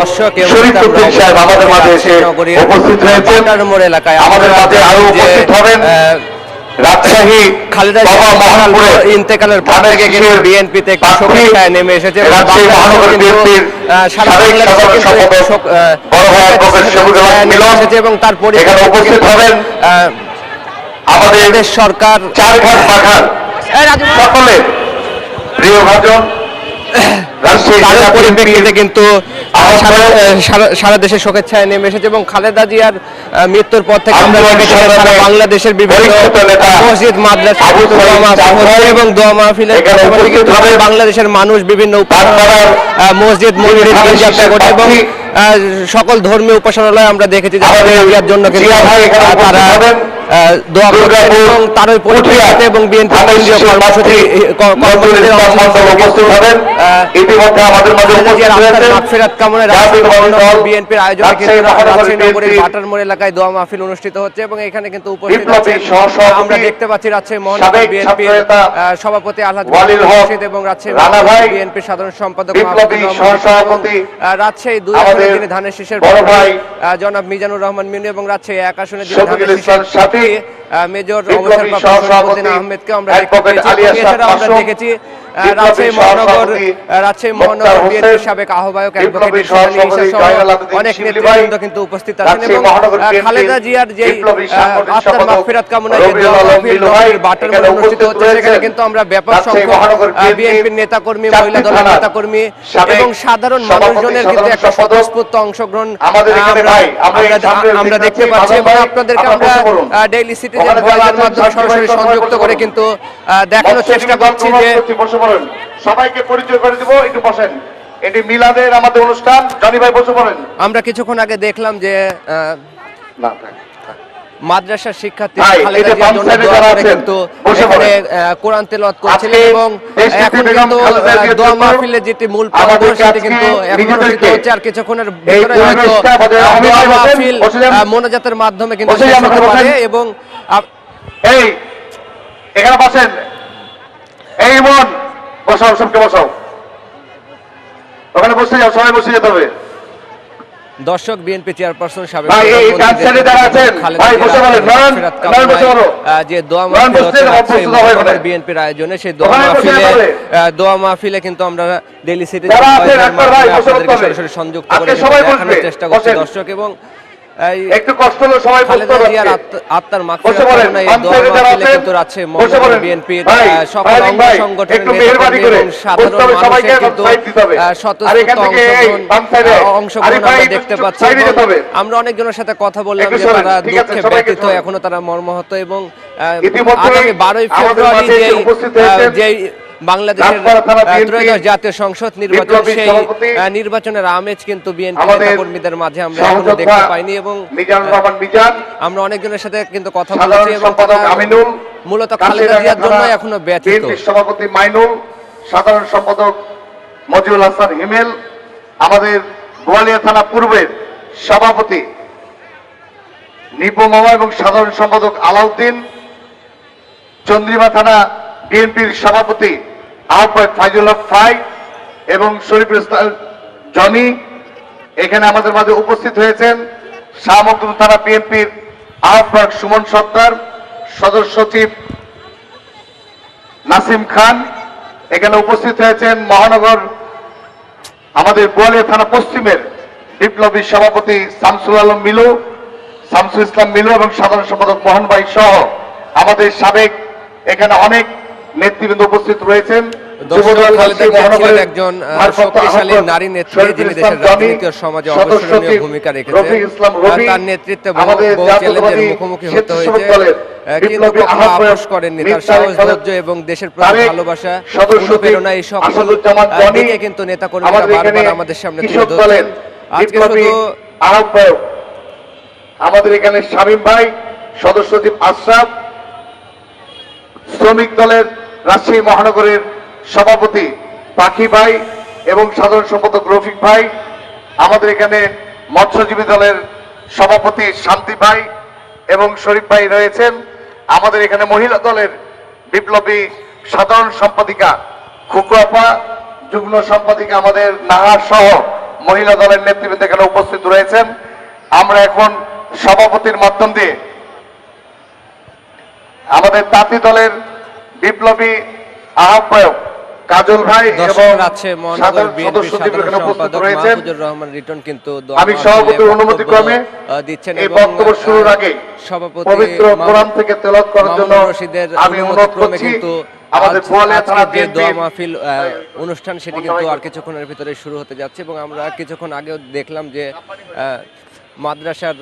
দর্শক শরীফুদ্দিন সাহেব আমাদের মাঝে এসে উপস্থিত হয়েছেন। আমাদের মাঝে আরো উপস্থিত হবেন রাজশাহী খালেদা বাবা মহানপুরে ইন্তেকালের পর থেকে কিন্তু বিএনপিতে একটি শোকের ছায়া নেমে এসেছে। রাজশাহী মহানগর বিএনপির সাবেক সাধারণ সম্পাদক বড় ভাই প্রফেসর শফিকুল হক মিলন এবং তার এখানে উপস্থিত হবেন আমাদের সরকার চারঘাট পাখার সকলে প্রিয় ভাজন তার পরিপ্রেক্ষিতে কিন্তু সারা দেশে শোকের ছায়া নেমে এসেছে এবং খালেদা জিয়ার মৃত্যুর পর থেকে আমরা সারা বাংলাদেশের বিভিন্ন মসজিদ মাদ্রাসা এবং দোয়া মাহফিলে বাংলাদেশের মানুষ বিভিন্ন মসজিদ মন্দিরে যাত্রা করে এবং সকল ধর্মীয় উপাসনালয় আমরা দেখেছি যার জন্য কিন্তু তারা দোয়া করছেন এবং তার ওই পরিপ্রেক্ষিতে এবং বিএনপি কেন্দ্রীয় কর্মসূচি উপস্থিত হবেন। ইতিমধ্যে আমাদের মাঝে মাগফিরাত কামনায় বিএনপির আয়োজনে বাটার মোড় এলাকায় দোয়া মাহফিল অনুষ্ঠিত হচ্ছে এবং এখানে কিন্তু উপস্থিত আমরা দেখতে পাচ্ছি রাজশাহী মহানগর বিএনপির সভাপতি আলহাজ রশিদ এবং রাজশাহী বিএনপির সাধারণ সম্পাদক রাজশাহী 2 আসনে যিনি ধানের শীষের জনাব মিজানুর রহমান মিনু এবং রাজশাহী 1 আসনে যিনি ধানের শীষের মেজর অবসরপ্রাপ্ত আহমেদকে আমরা আমরা দেখেছি রাজশাহী মহানগর বিএনপির সাবেক আহ্বায়ক অনেক নেতৃবৃন্দ কিন্তু উপস্থিত আছেন এবং খালেদা জিয়ার যে আত্মার মাগফিরাত কামনায় বাটার মোড়ে অনুষ্ঠিত হচ্ছে সেখানে কিন্তু আমরা ব্যাপক সংখ্যক বিএনপির নেতাকর্মী মহিলা দলের নেতাকর্মী এবং সাধারণ মানুষজনের কিন্তু একটা স্বতঃস্ফূর্ত অংশগ্রহণ আমরা দেখতে পাচ্ছি এবং আপনাদেরকে আমরা ডেইলি সিটিজেন ভয়েসের মাধ্যমে সরাসরি সংযুক্ত করে কিন্তু দেখানোর চেষ্টা করছি যে সবাইকে পরিচয় করে দিব। একটু বসেন, এটি মিলাদের আমাদের অনুষ্ঠান। জনি ভাই বসে পড়েন। আমরা কিছুক্ষণ আগে দেখলাম যে মাদ্রাসার শিক্ষার্থী খালেদা জিয়ার জন্য দোয়া করে কিন্তু এখানে কোরআন তেলাওয়াত করছিলেন এবং এখন কিন্তু দোয়া মাহফিলের যেটি মূল পর্ব সেটি কিন্তু এখন অনুষ্ঠিত হচ্ছে আর কিছুক্ষণের ভিতরে হয়তো দোয়া মাহফিল মোনাজাতের মাধ্যমে কিন্তু শেষ হতে পারে এবং এই এখানে বসেন, এই মন বসাও, সবকে বসাও, ওখানে বসে যাও, সবাই বসে যেতে হবে। দর্শক বিএনপি চেয়ারপারসন সাবেক যে দোয়া মাহফিল বিএনপির আয়োজনে সেই দোয়া মাহফিলে কিন্তু আমরা ডেইলি সিটিজেন সরাসরি সংযুক্ত করে দেখানোর চেষ্টা করছি দর্শক এবং একটু কষ্ট হলো সবাই বসতে হবে। আত্মার মাগফিরাত কামনায় এই দোয়া মাহফিলে কিন্তু রাজশাহী মহানগর বিএনপির সকল অঙ্গ সংগঠনের নেতাকর্মী এবং সাধারণ মানুষের কিন্তু স্বতঃস্ফূর্ত অংশগ্রহণ আমরা দেখতে পাচ্ছি আমরা অনেকজনের সাথে কথা বললাম যে তারা দুঃখে ব্যথিত, এখনো তারা মর্মাহত এবং আগামী 12 ফেব্রুয়ারি যে বাংলাদেশের ত্রয়োদশ জাতীয় সংসদ নির্বাচন সেই নির্বাচনের আমেজ কিন্তু বিএনপি নেতাকর্মীদের মাঝে আমরা এখনো দেখতে পাইনি এবং আমরা অনেকজনের সাথে কিন্তু কথা বলেছি এবং মূলত খালেদা জিয়ার জন্য এখনো ব্যথিত। সভাপতি মাইনুল, সাধারণ সম্পাদক মজিউল হাসান হিমেল, আমাদের গোয়ালিয়া থানা পূর্বের সভাপতি নিপু মামা এবং সাধারণ সম্পাদক আলাউদ্দিন, চন্দ্রিমা থানা বিএনপির সভাপতি আহ্বায়ক ফাইজুল হক ফাই এবং শরীফুল ইসলাম জনি এখানে আমাদের মাঝে উপস্থিত হয়েছেন। শাহমুখদুম থানা বিএনপির আহ্বায়ক সুমন সত্তার, সদস্য সচিব নাসিম খান এখানে উপস্থিত হয়েছেন। মহানগর আমাদের গোয়ালিয়া থানা পশ্চিমের বিপ্লবী সভাপতি শামসুল আলম মিলু, শামসুল ইসলাম মিলু এবং সাধারণ সম্পাদক মোহন ভাই সহ আমাদের সাবেক এখানে অনেক নেতৃবৃন্দ উপস্থিত রয়েছেন। একজন শক্তিশালী নারী নেত্রী যিনি দেশের রাজনীতি ও সমাজে অবশ্যনীয় ভূমিকা রেখেছেন, তার নেতৃত্বে বহু চ্যালেঞ্জের মুখোমুখি হতে হয়েছে কিন্তু কখনো আপোষ করেননি। তার সাহস, ধৈর্য এবং দেশের প্রতি ভালোবাসা, অনুপ্রেরণা এই সকল দিকে কিন্তু নেতাকর্মীরা বারবার আমাদের সামনে তুলে ধরছেন। আজকে শুধু আমাদের এখানে শামীম ভাই, সদস্য সচিব আশরাফ, শ্রমিক দলের রাজশাহী মহানগরের সভাপতি পাখি ভাই এবং সাধারণ সম্পাদক রফিক ভাই, আমাদের এখানে মৎস্যজীবী দলের সভাপতি শান্তি ভাই এবং শরীফ ভাই রয়েছেন। আমাদের এখানে মহিলা দলের বিপ্লবী সাধারণ সম্পাদিকা খুকুয়াপা, যুগ্ম সম্পাদিকা আমাদের নাহার সহ মহিলা দলের নেতৃবৃন্দ এখানে উপস্থিত রয়েছেন। আমরা এখন সভাপতির মাধ্যম দিয়ে আমাদের তাঁতি দলের বিপ্লবী আহ্বায়ক কাজল ভাই এবং সাধারণ সদস্য এখানে উপস্থিত রয়েছেন। আমি সভাপতির অনুমতি ক্রমে দিচ্ছেন এই বক্তব্য শুরুর আগে পবিত্র কোরআন থেকে তেলাওয়াত করার জন্য আমি অনুরোধ করছি আমাদের বোয়ালিয়া থানা যে দোয়া মাহফিল অনুষ্ঠান সেটি কিন্তু আর কিছুক্ষণের ভিতরে শুরু হতে যাচ্ছে এবং আমরা কিছুক্ষণ আগেও দেখলাম যে মাদ্রাসার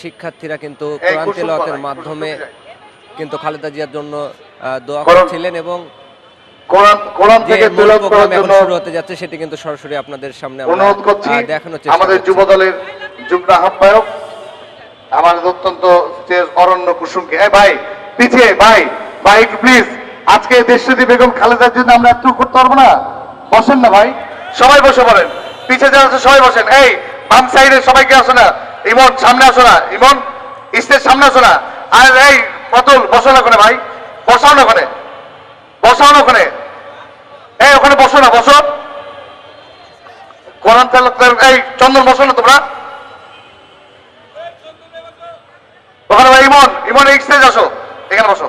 শিক্ষার্থীরা কিন্তু কোরআন তেলাওয়াতের মাধ্যমে কিন্তু খালেদা জিয়ার জন্য দোয়া করছিলেন এবং কোরআন থেকে তেলাওয়াত করার জন্য শুরু হতে যাচ্ছে সেটি কিন্তু সরাসরি আপনাদের সামনে অনুরোধ করছি। দেখানোর চেষ্টা আমাদের যুব দলের যুগ্ম আহ্বায়ক আমাদের অত্যন্ত অরণ্য কুসুমকে ভাই পিছিয়ে ভাই ভাই একটু প্লিজ আজকে দেশনেত্রী বেগম খালেদার জন্য আমরা একটু করতে পারবো না? বসেন না ভাই, সবাই বসে পড়েন। পিছিয়ে যারা আছে সবাই বসেন। এই বাম সাইডে সবাইকে আসো না, ইমন সামনে আসো না, ইমন স্টেজ সামনে আসো না। আর এই পটল বসো না ওখানে ভাই, বসাও না ওখানে, বসাও না ওখানে, এই ওখানে বসো না, বসো। কোরআন তেলাওয়াত এই চন্দন বসো না তোমরা ওখানে ভাই। ইমন ইমন এই স্টেজ আসো, এখানে বসো,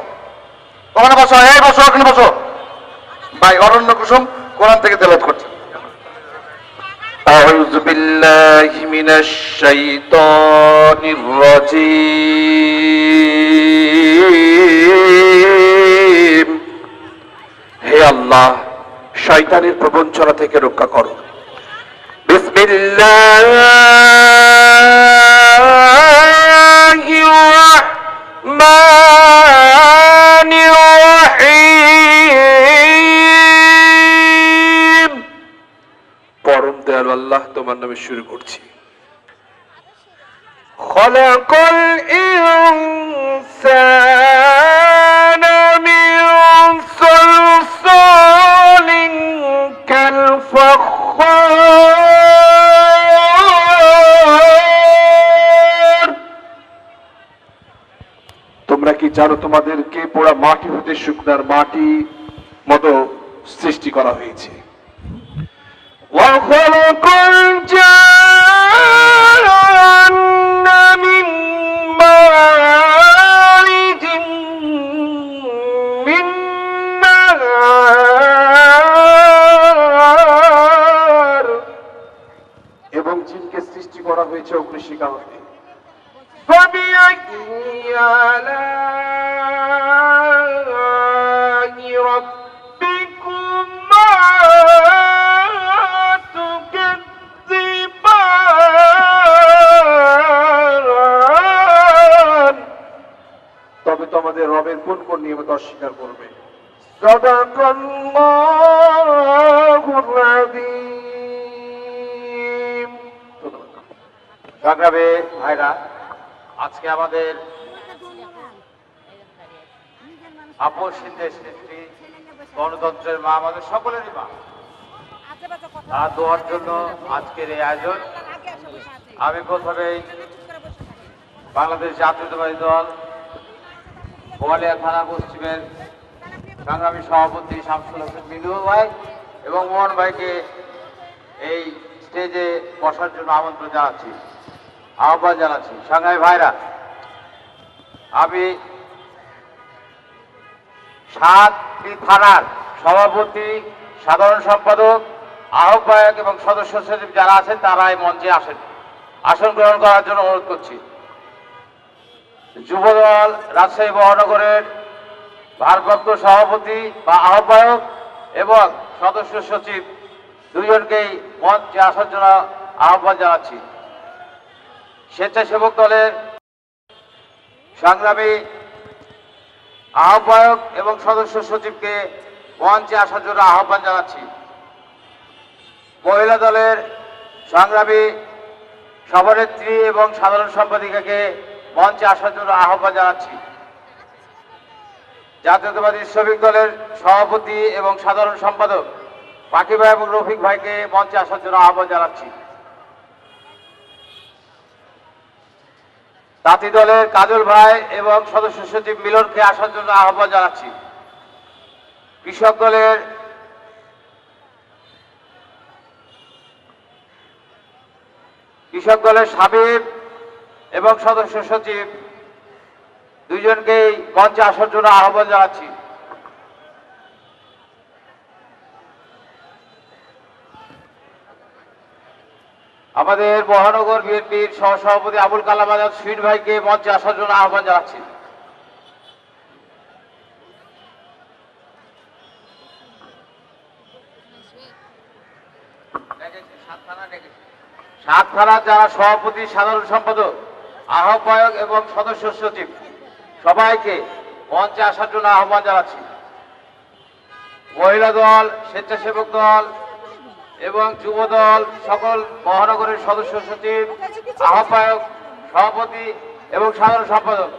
ওখানে বসো, এই বসো ওখানে বসো। ভাই অরণ্য কুসুম কোরআন থেকে তেলাওয়াত করছে। আউযু বিল্লাহি মিনাশ শাইতানির রাজীম। হে আল্লাহ, শয়তানের প্রবঞ্চনা থেকে রক্ষা করো। বিসমিল্লাহির রাহমানির রাহিম। পরম দয়ালু আল্লাহ তোমার নামে শুরু করছি। খলাকাল ইনসানা মিন সালসালিন কাল ফাখখার। তোমরা কি জানো তোমাদেরকে পোড়া মাটি হতে শুকনার মাটি মতো সৃষ্টি করা হয়েছে। وخلق الجن من مارج من نار। এবং জিনকে সৃষ্টি করা হয়েছে অগ্নিশিখা হতে। فبأي آلاء ربكما তবে তোমাদের রবের কোন কোন নিয়মিত অস্বীকার করবে। সাদাকাল্লাহুল আযীম। সংগ্রামী ভাইরা, আজকে আমাদের আপসহীন দেশ নেত্রী, গণতন্ত্রের মা, আমাদের সকলেরই মা, তার দোয়ার জন্য আজকের এই আয়োজন। আমি প্রথমেই বাংলাদেশ জাতীয়তাবাদী দল বোয়ালিয়া থানা পশ্চিমের সংগ্রামী সভাপতি শামসুল হোসেন মিলু ভাই এবং মোহন ভাইকে এই স্টেজে বসার জন্য আমন্ত্রণ জানাচ্ছি, আহ্বান জানাচ্ছি। সংগ্রামী ভাইরা, আমি 7টি থানার সভাপতি, সাধারণ সম্পাদক, আহ্বায়ক এবং সদস্য সচিব যারা আছেন তারা এই মঞ্চে আসেন, আসন গ্রহণ করার জন্য অনুরোধ করছি। যুবদল রাজশাহী মহানগরের ভারপ্রাপ্ত সভাপতি বা আহ্বায়ক এবং সদস্য সচিব দুইজনকেই মঞ্চে আসার জন্য আহ্বান জানাচ্ছি। স্বেচ্ছাসেবক দলের সংগ্রামী আহ্বায়ক এবং সদস্য সচিবকে মঞ্চে আসার জন্য আহ্বান জানাচ্ছি। মহিলা দলের সংগ্রামী সভানেত্রী এবং সাধারণ সম্পাদিকাকে মঞ্চে আসার জন্য আহ্বান জানাচ্ছি। জাতীয়তাবাদী শ্রমিক দলের সভাপতি এবং সাধারণ সম্পাদক পাখি ভাই এবং রফিক ভাইকে মঞ্চে আসার জন্য আহ্বান জানাচ্ছি। তাঁতি দলের কাজল ভাই এবং সদস্য সচিব মিলনকে আসার জন্য আহ্বান জানাচ্ছি। কৃষক দলের কৃষক দলের সাবেক এবং সদস্য সচিব দুইজনকেই মঞ্চে আসার জন্য আহ্বান জানাচ্ছি। আমাদের মহানগর বিএনপির সহসভাপতি আবুল কালাম আজাদ সুইট ভাইকে মঞ্চে আসার জন্য আহ্বান জানাচ্ছি। সাত থানার যারা সভাপতি, সাধারণ সম্পাদক, আহ্বায়ক এবং সদস্য সচিব সবাইকে মঞ্চে আসার জন্য আহ্বান জানাচ্ছি। মহিলা দল, স্বেচ্ছাসেবক দল এবং যুব দল, সকল মহানগরের সদস্য সচিব, আহ্বায়ক, সভাপতি এবং সাধারণ সম্পাদক,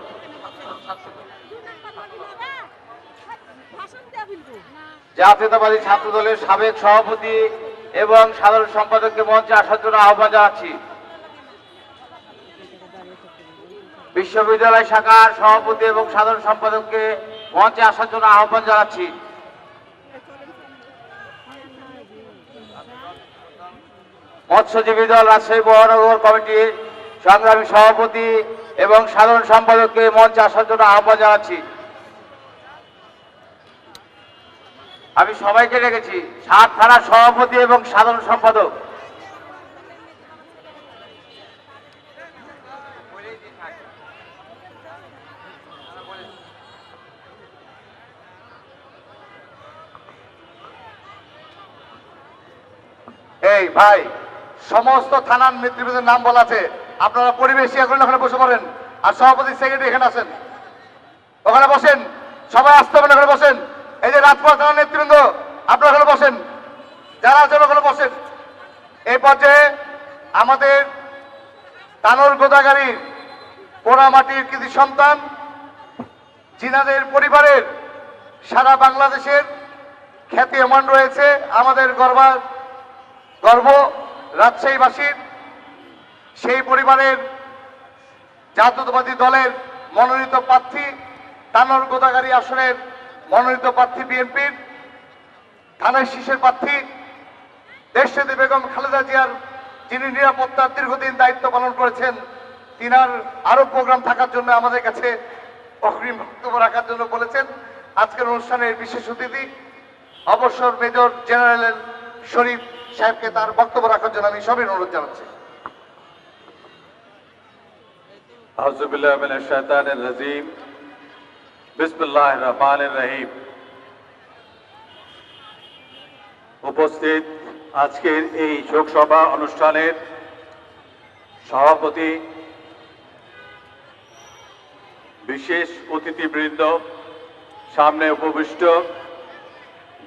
জাতীয়তাবাদী ছাত্র দলের সাবেক সভাপতি এবং সাধারণ সম্পাদককে মঞ্চে আসার জন্য আহ্বান জানাচ্ছি। বিশ্ববিদ্যালয় শাখার সভাপতি এবং সাধারণ সম্পাদককে মঞ্চে আসার জন্য আহ্বান জানাচ্ছি। মৎস্যজীবী দল রাজশাহী মহানগর কমিটির সংগ্রামী সভাপতি এবং সাধারণ সম্পাদককে মঞ্চে আসার জন্য আহ্বান জানাচ্ছি। আমি সবাইকে রেখেছি, সাত থানার সভাপতি এবং সাধারণ সম্পাদক। এই ভাই, সমস্ত থানার নেতৃবৃন্দের নাম বলা আছে, আপনারা পরিবেশ ইয়া করেন, ওখানে বসে পড়েন। আর সভাপতি, সেক্রেটারি এখানে আসেন, ওখানে বসেন। সবাই আসতে হবে, ওখানে বসেন। এই যে রাজপুর থানার নেতৃবৃন্দ, আপনারা ওখানে বসেন, যারা আছেন ওখানে বসেন। এই পর্যায়ে আমাদের তানোর গোদাগাড়ির পোড়ামাটির কৃতি সন্তান, জিনাদের পরিবারের সারা বাংলাদেশের খ্যাতি এমন রয়েছে, আমাদের গর্ব রাজশাহীবাসীর। সেই পরিবারের জাতীয়তাবাদী দলের মনোনীত প্রার্থী, তানোর গোদাগাড়ি আসনের মনোনীত প্রার্থী, বিএনপির ধানের শীষের প্রার্থী দেশনেত্রী বেগম খালেদা জিয়ার, যিনি নিরাপত্তার দীর্ঘদিন দায়িত্ব পালন করেছেন, তিনার আরো প্রোগ্রাম থাকার জন্য আমাদের কাছে অগ্রিম বক্তব্য রাখার জন্য বলেছেন। আজকের অনুষ্ঠানের বিশেষ অতিথি অবসর মেজর জেনারেল শরীফ সাহেবকে তার বক্তব্য রাখার জন্য আমি সবাই অনুরোধ জানাচ্ছি। আউযুবিল্লাহি মিনাশ শাইতানির রাজিম। বিসমিল্লাহির রহমানির রহিম। উপস্থিত আজকের এই শোকসভা অনুষ্ঠানের সভাপতি, বিশেষ অতিথিবৃন্দ, সামনে উপবিষ্ট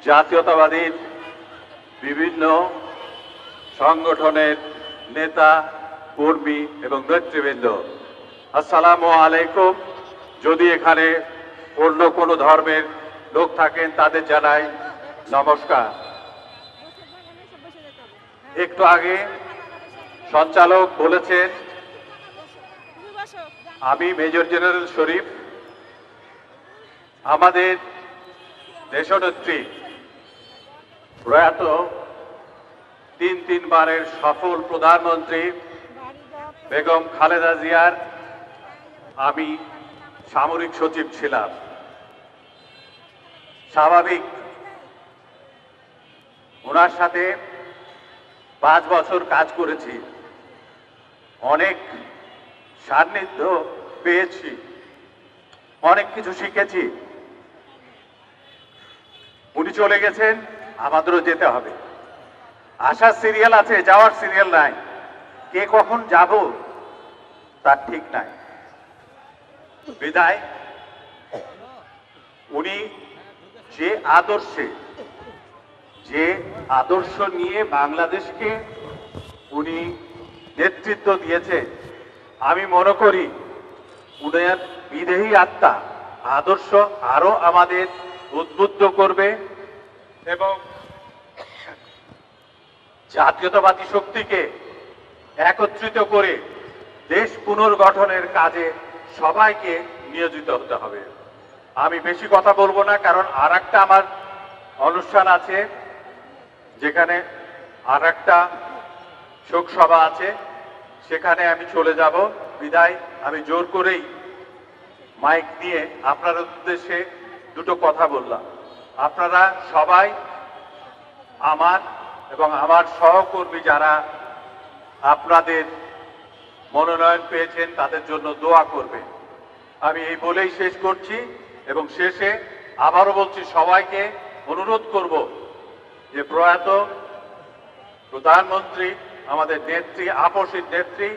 জাতীয়তাবাদীর বিভিন্ন সংগঠনের নেতা, কর্মী এবং নেতৃবৃন্দ, আসসালামু আলাইকুম। যদি এখানে অন্য কোনো ধর্মের লোক থাকেন তাদের জানাই নমস্কার। একটু আগে সঞ্চালক বলেছেন আমি মেজর জেনারেল শরীফ, আমাদের দেশনেত্রী প্রয়াত তিনবারের সফল প্রধানমন্ত্রী বেগম খালেদা জিয়ার আমি সামরিক সচিব ছিলাম। স্বাভাবিক, ওনার সাথে 5 বছর কাজ করেছি, অনেক সান্নিধ্য পেয়েছি, অনেক কিছু শিখেছি। উনি চলে গেছেন, আমাদেরও যেতে হবে। আসার সিরিয়াল আছে, যাওয়ার সিরিয়াল নাই। কে কখন যাব তার ঠিক নাই। বিদায়, উনি যে আদর্শ নিয়ে বাংলাদেশকে উনি নেতৃত্ব দিয়েছে, আমি মনে করি উনার বিদেহী আত্মা আদর্শ আরো আমাদের উদ্বুদ্ধ করবে এবং জাতীয়তাবাদী শক্তিকে একত্রিত করে দেশ পুনর্গঠনের কাজে সবাইকে নিয়োজিত হতে হবে। আমি বেশি কথা বলবো না, কারণ আরেকটা আমার অনুষ্ঠান আছে, যেখানে আরেকটা শোক সভা আছে। সেখানে আমি চলে যাব। বিদায় আমি জোর করেই মাইক দিয়ে আপনাদের উদ্দেশ্যে দুটো কথা বললাম। আপনারা সবাই আমার এবং আমার সহকর্মী যারা আপনাদের মনোনয়ন পেয়েছেন তাদের জন্য দোয়া করবেন। আমি এই বলেই শেষ করছি এবং শেষে আবারও বলছি, সবাইকে অনুরোধ করব যে প্রয়াত প্রধানমন্ত্রী আমাদের নেত্রী, আপসীর নেত্রী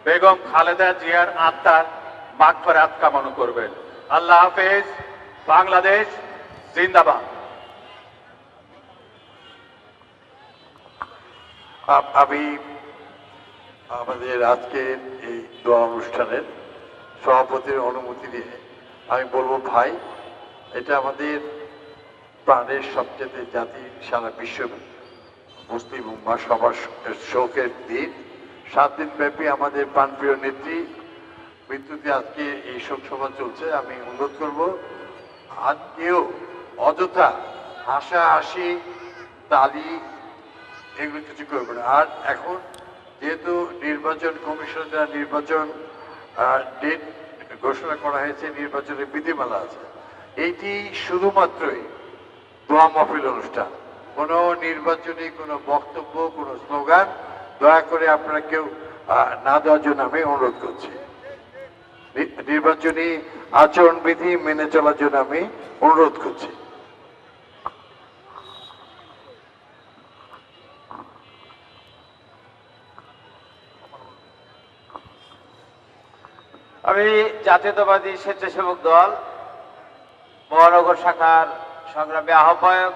বেগম খালেদা জিয়ার আত্মার মাগফিরাত কামনা করবেন। আল্লাহ হাফেজ। বাংলাদেশ জিন্দাবাদ। আমি আমাদের আজকের এই দোয়া অনুষ্ঠানের সভাপতির অনুমতি দিয়ে আমি বলবো, ভাই, এটা আমাদের প্রাণের সবচেয়ে জাতি, সারা বিশ্ব মুসলিম উম্মাহ সবার শোকের দিন। 7 দিন ব্যাপী আমাদের প্রাণপ্রিয় নেত্রী মৃত্যুতে আজকে এই শোক সভা চলছে। আমি অনুরোধ করব, আজকেও অযথা হাসাহাসি, তালি এগুলো কিছু করবে না। আর এখন যেহেতু নির্বাচন কমিশন দ্বারা নির্বাচন ডেট ঘোষণা করা হয়েছে, নির্বাচনের বিধিমালা আছে, এইটি শুধুমাত্রই দোয়া মাহফিল অনুষ্ঠান, কোনো নির্বাচনী কোনো বক্তব্য, কোনো স্লোগান দয়া করে আপনারা কেউ না দেওয়ার জন্য আমি অনুরোধ করছি। নির্বাচনী আচরণবিধি মেনে চলার জন্য আমি অনুরোধ করছি। আমি জাতীয়তাবাদী স্বেচ্ছাসেবক দল মহানগর শাখার সংগ্রামী আহ্বায়ক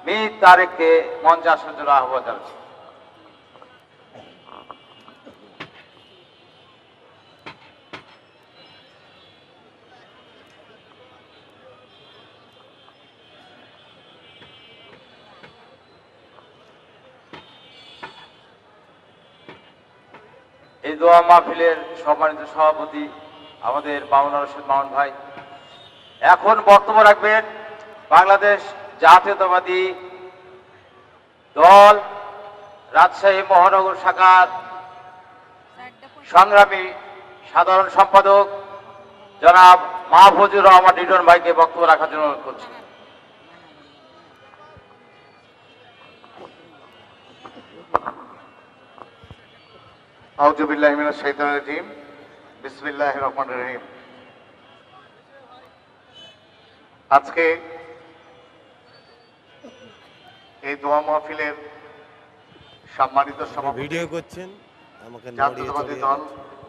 মীর তারেককে মঞ্চে আসার জন্য আহ্বান জানাচ্ছি। এই দোয়া মাহফিলের সম্মানিত সভাপতি আমাদের মামুন রশিদ মামুন ভাই এখন বক্তব্য রাখবেন বাংলাদেশ জাতীয়তাবাদী দল রাজশাহী মহানগর শাখার সংগ্রামী সাধারণ সম্পাদক জনাব মাহফুজুর রহমান লিটন ভাইকে বক্তব্য রাখার জন্য অনুরোধ করছি। আউযু বিল্লাহি মিনাশ শাইতানির রাজিম। বিসমিল্লাহির রহমানির রহিম। আজকে এই দোয়া মাহফিলের সম্মানিত সভাপতি, ভিডিও করছেন, আমাকে জাতীয়তাবাদী দল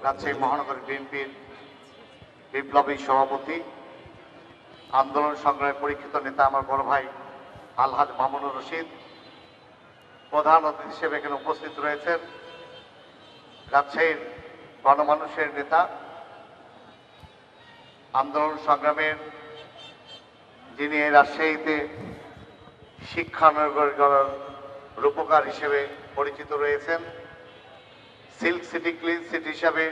রাজশাহী মহানগর বিএনপির বিপ্লবী সভাপতি, আন্দোলন সংগ্রামে পরীক্ষিত নেতা আমার বড় ভাই আলহাজ মামুনুর রশিদ, প্রধান অতিথি হিসেবে এখানে উপস্থিত রয়েছেন রাজশাহীর গণমানুষের নেতা, আন্দোলন সংগ্রামের যিনি এই রাজশাহীতে শিক্ষানগর গড়ার রূপকার হিসেবে পরিচিত রয়েছেন, সিল্ক সিটি ক্লিন সিটি হিসাবে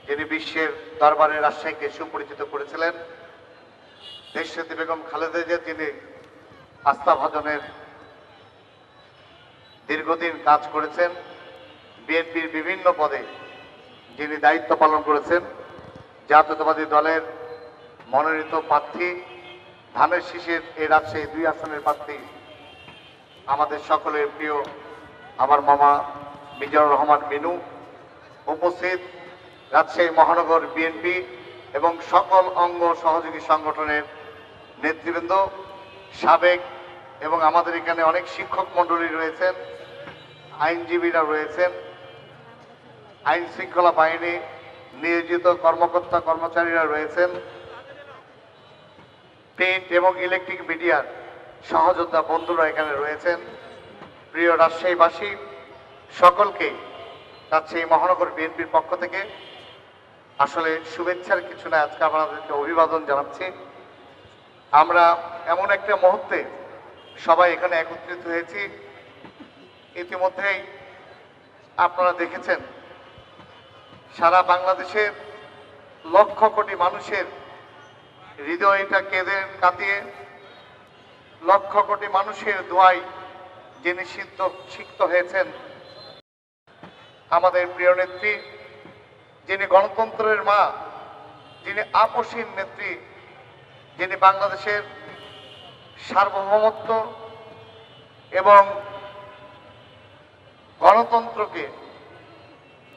যিনি বিশ্বের দরবারে রাজশাহীকে সুপরিচিত করেছিলেন, দেশনেত্রী বেগম খালেদা জিয়া যিনি আস্থাভাজনের দীর্ঘদিন কাজ করেছেন, বিএনপির বিভিন্ন পদে যিনি দায়িত্ব পালন করেছেন, জাতীয়তাবাদী দলের মনোনীত প্রার্থী, ধানের শীষের এই রাজশাহী 2 আসনের প্রার্থী, আমাদের সকলের প্রিয় আমার মামা মিজানুর রহমান মিনু, উপস্থিত রাজশাহী মহানগর বিএনপি এবং সকল অঙ্গ সহযোগী সংগঠনের নেতৃবৃন্দ, সাবেক এবং আমাদের এখানে অনেক শিক্ষক মণ্ডলী রয়েছেন, আইনজীবীরা রয়েছেন, আইন শৃঙ্খলা বাহিনী নিয়োজিত কর্মকর্তা কর্মচারীরা রয়েছেন, প্রিন্ট এবং ইলেকট্রিক মিডিয়ার সহযোদ্ধা বন্ধুরা এখানে রয়েছেন। প্রিয় রাজশাহীবাসী, সকলকে রাজশাহী মহানগর বিএনপির পক্ষ থেকে আসলে শুভেচ্ছার কিছু না, আজকে আমাদেরকে অভিবাদন জানাচ্ছি। আমরা এমন একটা মুহূর্তে সবাই এখানে একত্রিত হয়েছি, ইতিমধ্যেই আপনারা দেখেছেন সারা বাংলাদেশের লক্ষ কোটি মানুষের হৃদয়টা কেঁদে কাঁদিয়ে, লক্ষ কোটি মানুষের দোয়ায় যিনি সিক্ত হয়েছেন আমাদের প্রিয় নেত্রী, যিনি গণতন্ত্রের মা, যিনি আপসীন নেত্রী, যিনি বাংলাদেশের সার্বভৌমত্ব এবং গণতন্ত্রকে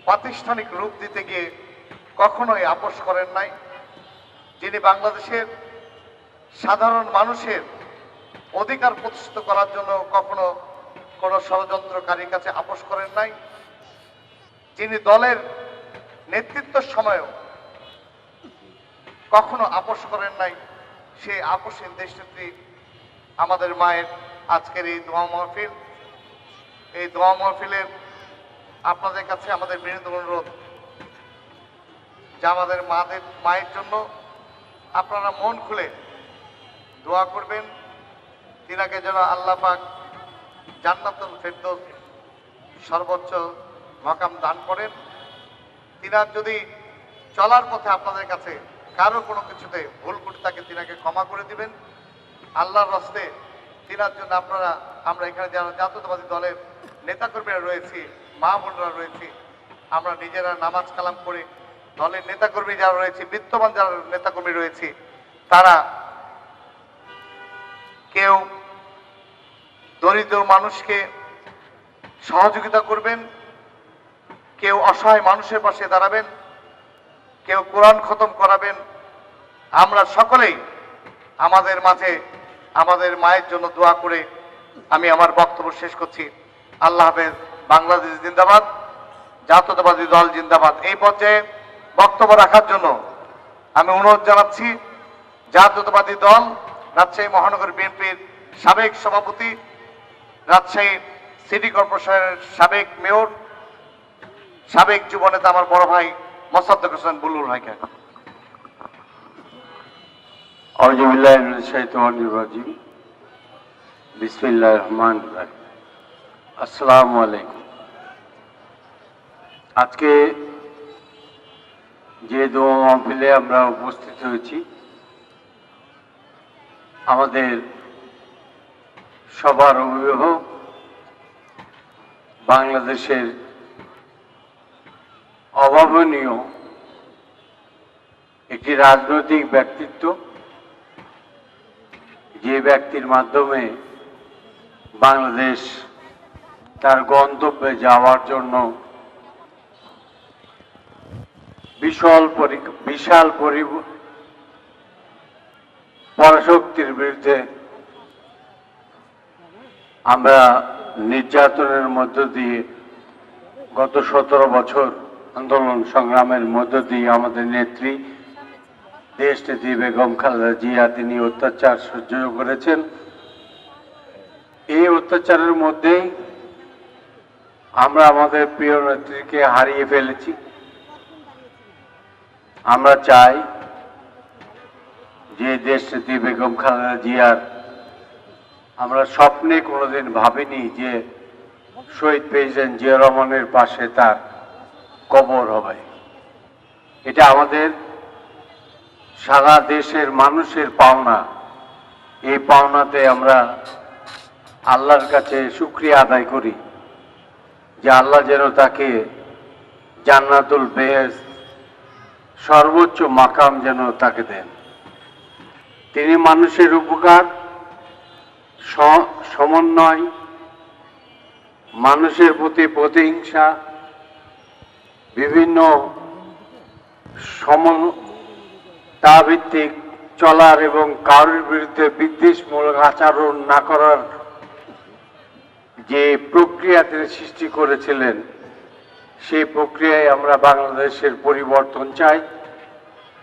প্রাতিষ্ঠানিক রূপ দিতে গিয়ে কখনোই আপোষ করেন নাই, যিনি বাংলাদেশের সাধারণ মানুষের অধিকার প্রতিষ্ঠিত করার জন্য কখনো কোনো ষড়যন্ত্রকারীর কাছে আপোষ করেন নাই, যিনি দলের নেতৃত্বের সময়ও কখনো আপোষ করেন নাই, সেই আপোষহীন দেশনেত্রী আমাদের মায়ের আজকের এই দোয়া মাহফিল। এই দোয়া মাহফিলের আপনাদের কাছে আমাদের বিনীত অনুরোধ যে আমাদের মায়ের জন্য আপনারা মন খুলে দোয়া করবেন, তিনাকে যেন আল্লাহ পাক জান্নাতুল ফেরদৌস সর্বোচ্চ মাকাম দান করেন। তিনার যদি চলার পথে আপনাদের কাছে কারো কোনো কিছুতে ভুল করে থাকে, তিনাকে ক্ষমা করে দিবেন। আল্লাহর রাস্তে তিনার জন্য আমরা এখানে যারা জাতীয়তাবাদী দলের নেতাকর্মীরা রয়েছি, মা বোনরা রয়েছি, আমরা নিজেরা নামাজ কালাম করে দলের নেতাকর্মী যারা রয়েছে, বিত্তবান যারা নেতাকর্মী রয়েছি, তারা কেউ দরিদ্র মানুষকে সহযোগিতা করবেন, কেউ অসহায় মানুষের পাশে দাঁড়াবেন, কেউ কোরআন খতম করাবেন। আমরা সকলেই আমাদের মাঝে আমাদের মায়ের জন্য দোয়া করে আমি আমার বক্তব্য শেষ করছি। আল্লাহ হাফেজ। বাংলাদেশ জিন্দাবাদ, জাতীয়তাবাদী দল জিন্দাবাদ। এই পর্যায়ে বক্তব্য রাখার জন্য আমি অনুরোধ জানাচ্ছি জাতীয়তাবাদী দল রাজশাহী মহানগর বিএনপির সাবেক সভাপতি, রাজশাহী সিটি কর্পোরেশনের সাবেক মেয়র, সাবেক যুবনেতা আমার বড় ভাই মোসাদ্দেক হোসেন বুলবুল ভাইকে। আউযুবিল্লাহি মিনাশ শাইতানির রাজিম। বিসমিল্লাহির রহমানির রহিম। আসসালামু আলাইকুম। আজকে যে দোয়া মাহফিলে আমরা উপস্থিত হয়েছি, আমাদের সবার অভিভাবক, বাংলাদেশের অভাবনীয় একটি রাজনৈতিক ব্যক্তিত্ব, যে ব্যক্তির মাধ্যমে বাংলাদেশ তার গন্তব্যে যাওয়ার জন্য বিশাল পরাশক্তির বিরুদ্ধে আমরা নির্যাতনের মধ্য দিয়ে গত 17 বছর আন্দোলন সংগ্রামের মধ্য দিয়ে আমাদের নেত্রী দেশনেত্রী বেগম খালেদা জিয়া তিনি অত্যাচার সহ্য করেছেন। এই অত্যাচারের মধ্যেই আমরা আমাদের প্রিয় নেত্রীকে হারিয়ে ফেলেছি। আমরা চাই যে দেশনেত্রী বেগম খালেদা জিয়ার, আমরা স্বপ্নে কোনোদিন ভাবিনি যে শহীদ প্রেসিডেন্ট জিয়া রহমানের পাশে তার কবর হবে। এটা আমাদের সারা দেশের মানুষের পাওনা। এই পাওনাতে আমরা আল্লাহর কাছে শুকরিয়া আদায় করি যে আল্লাহ যেন তাকে জান্নাতুল বেহেশত সর্বোচ্চ মাকাম যেন তাকে দেন। তিনি মানুষের উপকার, সমন্বয়, মানুষের প্রতি প্রতিহিংসা, বিভিন্ন সমতাভিত্তিক চলার এবং কারোর বিরুদ্ধে বিদ্বেষমূলক আচরণ না করার যে প্রক্রিয়া তিনি সৃষ্টি করেছিলেন, সেই প্রক্রিয়ায় আমরা বাংলাদেশের পরিবর্তন চাই।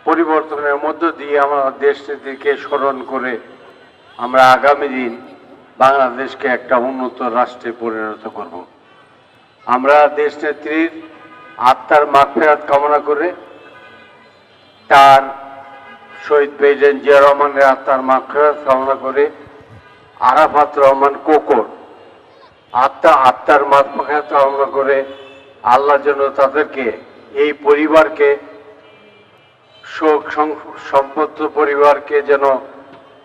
পরিবর্তনের মধ্য দিয়ে আমরা দেশটিকে স্মরণ করে আমরা আগামী দিন বাংলাদেশকে একটা উন্নত রাষ্ট্রে পরিণত করব। আমরা দেশনেত্রীর আত্মার মাগফিরাত কামনা করে, তার শহীদ প্রেসিডেন্ট জিয়া রহমানের আত্মার মাগফিরাত কামনা করে, আরাফাত রহমান কোকর আত্মার মাগফিরাত কামনা করে আল্লাহ যেন তাদেরকে, এই পরিবারকে, শোক সম্পন্ন পরিবারকে যেন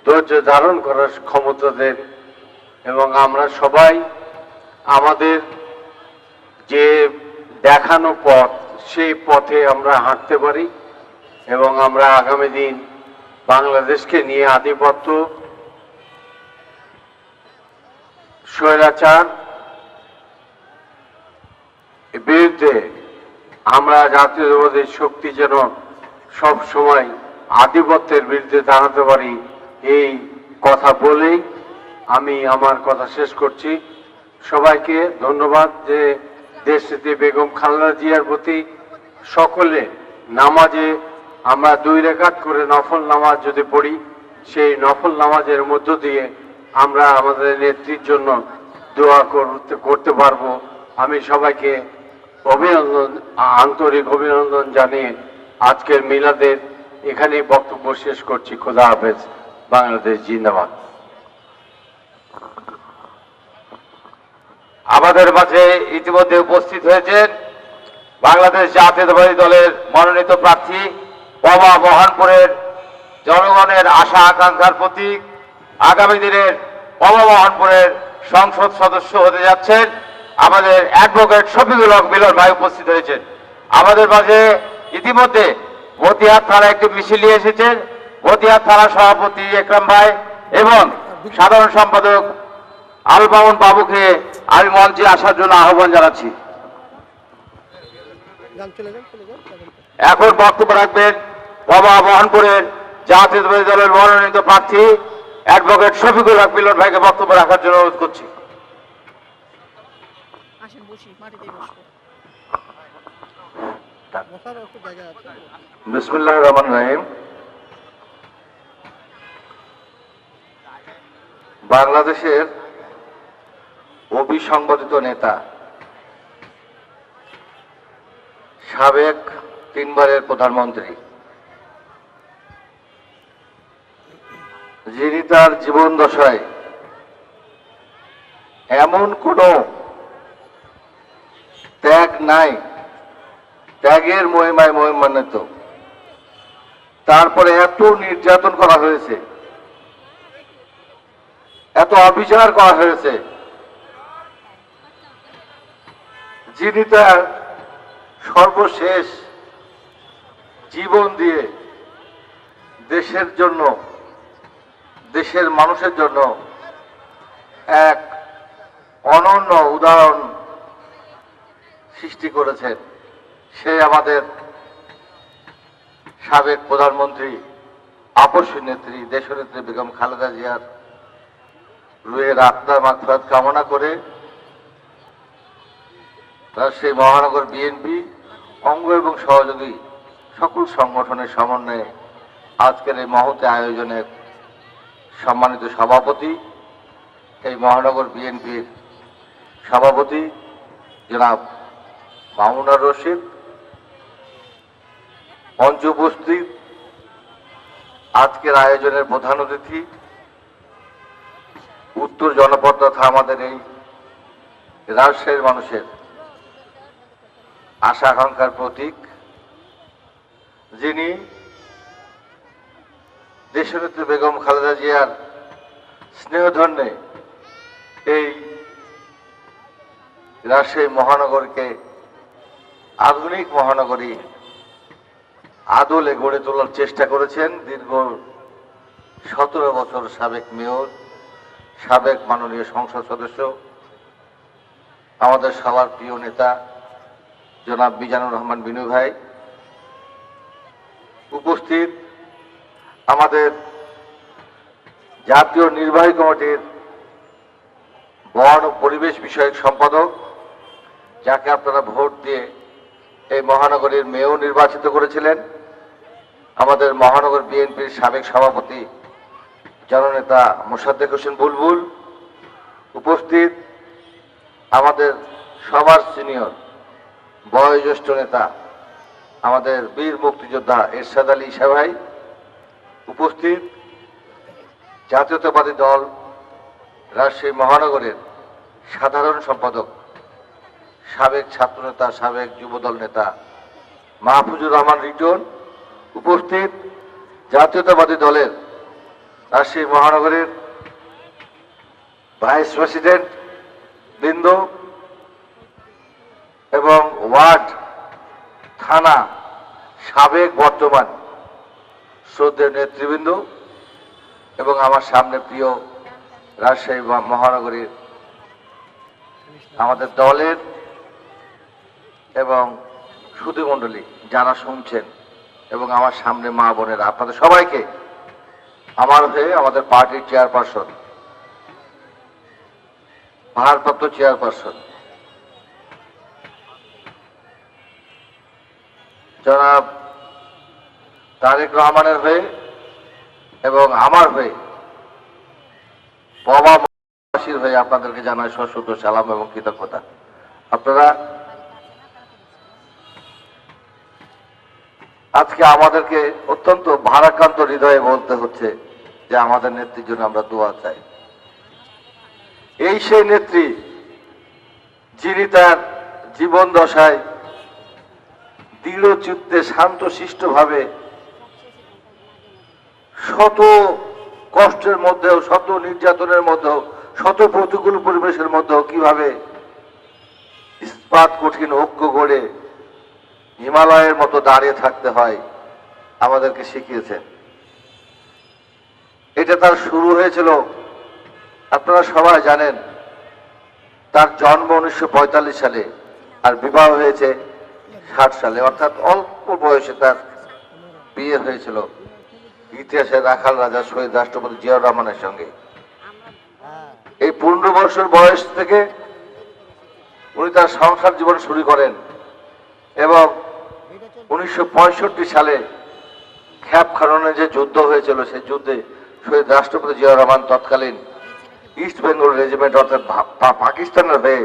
ধৈর্য ধারণ করার ক্ষমতা দেন। এবং আমরা সবাই আমাদের যে দেখানো পথ, সেই পথে আমরা হাঁটতে পারি এবং আমরা আগামী দিন বাংলাদেশকে নিয়ে আধিপত্য, স্বৈরাচার বিরুদ্ধে আমরা জাতীয়তাবাদী শক্তি যেন সব সময় আধিপত্যের বিরুদ্ধে দাঁড়াতে পারি, এই কথা বলেই আমি আমার কথা শেষ করছি। সবাইকে ধন্যবাদ। যে দেশনেত্রী বেগম খালেদা জিয়ার প্রতি সকলে নামাজে আমরা 2 রাকাত করে নফল নামাজ যদি পড়ি, সেই নফল নামাজের মধ্য দিয়ে আমরা আমাদের নেত্রীর জন্য দোয়া করতে পারবো। আমি সবাইকে অভিনন্দন, আন্তরিক অভিনন্দন জানিয়ে আজকের মিলাদের এখানেই বক্তব্য শেষ করছি। খোদা হাফেজ। বাংলাদেশ জিন্দাবাদ। আমাদের মাঝে ইতিমধ্যে উপস্থিত হয়েছেন বাংলাদেশ জাতীয়তাবাদী দলের মনোনীত প্রার্থী, পবা মহানপুরের জনগণের আশা আকাঙ্ক্ষার প্রতীক, আগামী দিনের পবা মহানপুরের সংসদ সদস্য হতে যাচ্ছেন আমাদের অ্যাডভোকেট শফিকুল হক মিলন ভাই উপস্থিত হয়েছেন। আমাদের মাঝে ইতিমধ্যে মতিহার থানা একটি মিছিল নিয়ে এসেছেন মতিহার থানা সভাপতি একরাম ভাই এবং সাধারণ সম্পাদক আল মামুন বাবুকে আমি মঞ্চে আসার জন্য আহ্বান জানাচ্ছি। এখন বক্তব্য রাখবেন পবা মহানপুরের জাতীয়তাবাদী দলের মনোনীত প্রার্থী অ্যাডভোকেট শফিকুল হক মিলন ভাইকে বক্তব্য রাখার জন্য অনুরোধ করছি। বিসমিল্লাহির রহমানির রহিম। বাংলাদেশের অবিসংবাদিত নেতা, সাবেক 3 বারের প্রধানমন্ত্রী, যিনি তার জীবন দশায় এমন কোনো ত্যাগ নাই, ত্যাগের মহিমায় মহিমান্বিত, তারপরে এত নির্যাতন করা হয়েছে, এত অবিচার করা হয়েছে, যিনি তার সর্বশেষ জীবন দিয়ে দেশের জন্য, দেশের মানুষের জন্য এক অনন্য উদাহরণ সৃষ্টি করেছেন। সে আমাদের সাবেক প্রধানমন্ত্রী, আপসী নেত্রী, দেশনেত্রী বেগম খালেদা জিয়ার রুহের আত্মার মাগফিরাত কামনা করে রাজশাহী মহানগর বিএনপি অঙ্গ এবং সহযোগী সকল সংগঠনের সমন্বয়ে আজকের এই মহতে আয়োজনের সম্মানিত সভাপতি, এই মহানগর বিএনপির সভাপতি জনাব মামুনুর রশিদ, মঞ্চে উপস্থিত আজকের আয়োজনের প্রধান অতিথি, উত্তর জনপদ তথা আমাদের এই রাজশাহীর মানুষের আশা আকাঙ্ক্ষার প্রতীক, যিনি দেশনেত্রী বেগম খালেদা জিয়ার স্নেহধন্যে এই রাজশাহী মহানগরকে আধুনিক মহানগরী আদলে গড়ে তোলার চেষ্টা করেছেন। দীর্ঘ 17 বছর সাবেক মেয়র, সাবেক মাননীয় সংসদ সদস্য, আমাদের সবার প্রিয় নেতা জনাব মিজানুর রহমান বিনু ভাই, উপস্থিত আমাদের জাতীয় নির্বাহী কমিটির বন ও পরিবেশ বিষয়ক সম্পাদক, যাকে আপনারা ভোট দিয়ে এই মহানগরীর মেয়র নির্বাচিত করেছিলেন, আমাদের মহানগর বিএনপির সাবেক সভাপতি জননেতা মোসাদ্দেক হোসেন বুলবুল, উপস্থিত আমাদের সবার সিনিয়র বয়োজ্যেষ্ঠ নেতা আমাদের বীর মুক্তিযোদ্ধা এরশাদ আলী ঈশা ভাই, উপস্থিত জাতীয়তাবাদী দল রাজশাহী মহানগরের সাধারণ সম্পাদক, সাবেক ছাত্রনেতা, সাবেক যুবদল নেতা মাহফুজুর রহমান রিটন, উপস্থিত জাতীয়তাবাদী দলের রাজশাহী মহানগরের ভাইস প্রেসিডেন্ট বৃন্দ, এবং ওয়ার্ড থানা সাবেক বর্তমান শ্রদ্ধেয় নেতৃবৃন্দ এবং আমার সামনে প্রিয় রাজশাহী মহানগরীর আমাদের দলের এবং সুধীমণ্ডলী যারা শুনছেন এবং আমার সামনে মা বোনেরা, আপনাদের সবাইকে আমার হয়ে আমাদের পার্টির চেয়ারপারসন, ভারপ্রাপ্ত চেয়ারপারসন জনাব তারেক রহমানের হয়ে এবং আমার হয়ে বাবাসীর হয়ে আপনাদেরকে জানাই সশ্রদ্ধ সালাম এবং কৃতজ্ঞতা। আপনারা আজকে আমাদেরকে অত্যন্ত ভারাক্রান্ত হৃদয়ে বলতে হচ্ছে যে আমাদের নেত্রীর জন্য আমরা দোয়া চাই। এই সেই নেত্রী যিনি তার জীবন দশায় দৃঢ় চিত্তে শান্তশিষ্টভাবে শত কষ্টের মধ্যেও, শত নির্যাতনের মধ্যেও, শত প্রতিকূল পরিবেশের মধ্যেও কিভাবে ইস্পাত কঠিন ঐক্য গড়ে হিমালয়ের মতো দাঁড়িয়ে থাকতে হয় আমাদেরকে শিখিয়েছেন। এটা তার শুরু হয়েছিল, আপনারা সবাই জানেন, তার জন্ম 1945 সালে আর বিবাহ হয়েছে 60 সালে, অর্থাৎ অল্প বয়সে তার বিয়ে হয়েছিল ইতিহাসের রাখাল রাজা শহীদ রাষ্ট্রপতি জিয়াউর রহমানের সঙ্গে। এই 15 বছর বয়স থেকে উনি তার সংসার জীবন শুরু করেন এবং 1965 সালে খ্যাপ খাননে যে যুদ্ধ হয়েছিল সেই যুদ্ধে শহীদ রাষ্ট্রপতি জিয়াউর রহমান তৎকালীন ইস্ট বেঙ্গল রেজিমেন্ট অর্থাৎ পাকিস্তানের হয়ে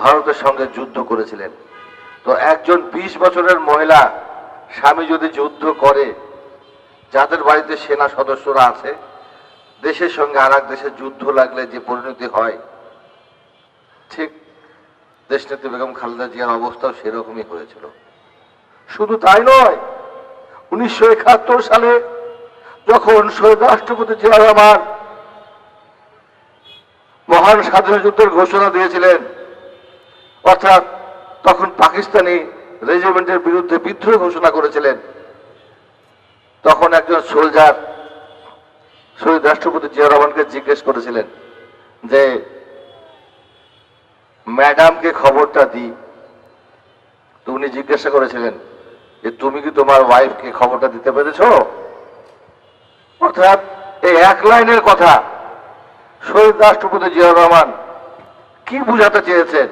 ভারতের সঙ্গে যুদ্ধ করেছিলেন। তো একজন 20 বছরের মহিলা স্বামী যদি যুদ্ধ করে, যাদের বাড়িতে সেনা সদস্যরা আছে, দেশের সঙ্গে আর এক দেশের যুদ্ধ লাগলে যে পরিণতি হয়, ঠিক দেশনেত্রী বেগম খালেদা জিয়ার অবস্থাও সেরকমই হয়েছিল। শুধু তাই নয়, 1971 সালে যখন শহীদ রাষ্ট্রপতি জিয়াউর রহমান মহান স্বাধীনতা যুদ্ধের ঘোষণা দিয়েছিলেন, অর্থাৎ তখন পাকিস্তানি রেজিমেন্টের বিরুদ্ধে বিদ্রোহ ঘোষণা করেছিলেন, তখন একজন সোলজার শহীদ রাষ্ট্রপতি জিয়াউর রহমানকে জিজ্ঞেস করেছিলেন যে ম্যাডামকে খবরটা দিই। তো উনি জিজ্ঞাসা করেছিলেন যে তুমি কি তোমার ওয়াইফকে খবরটা দিতে পেরেছ? অর্থাৎ এই এক লাইনের কথা শহীদ রাষ্ট্রপতি জিয়াউর রহমান কি বুঝাতে চেয়েছেন?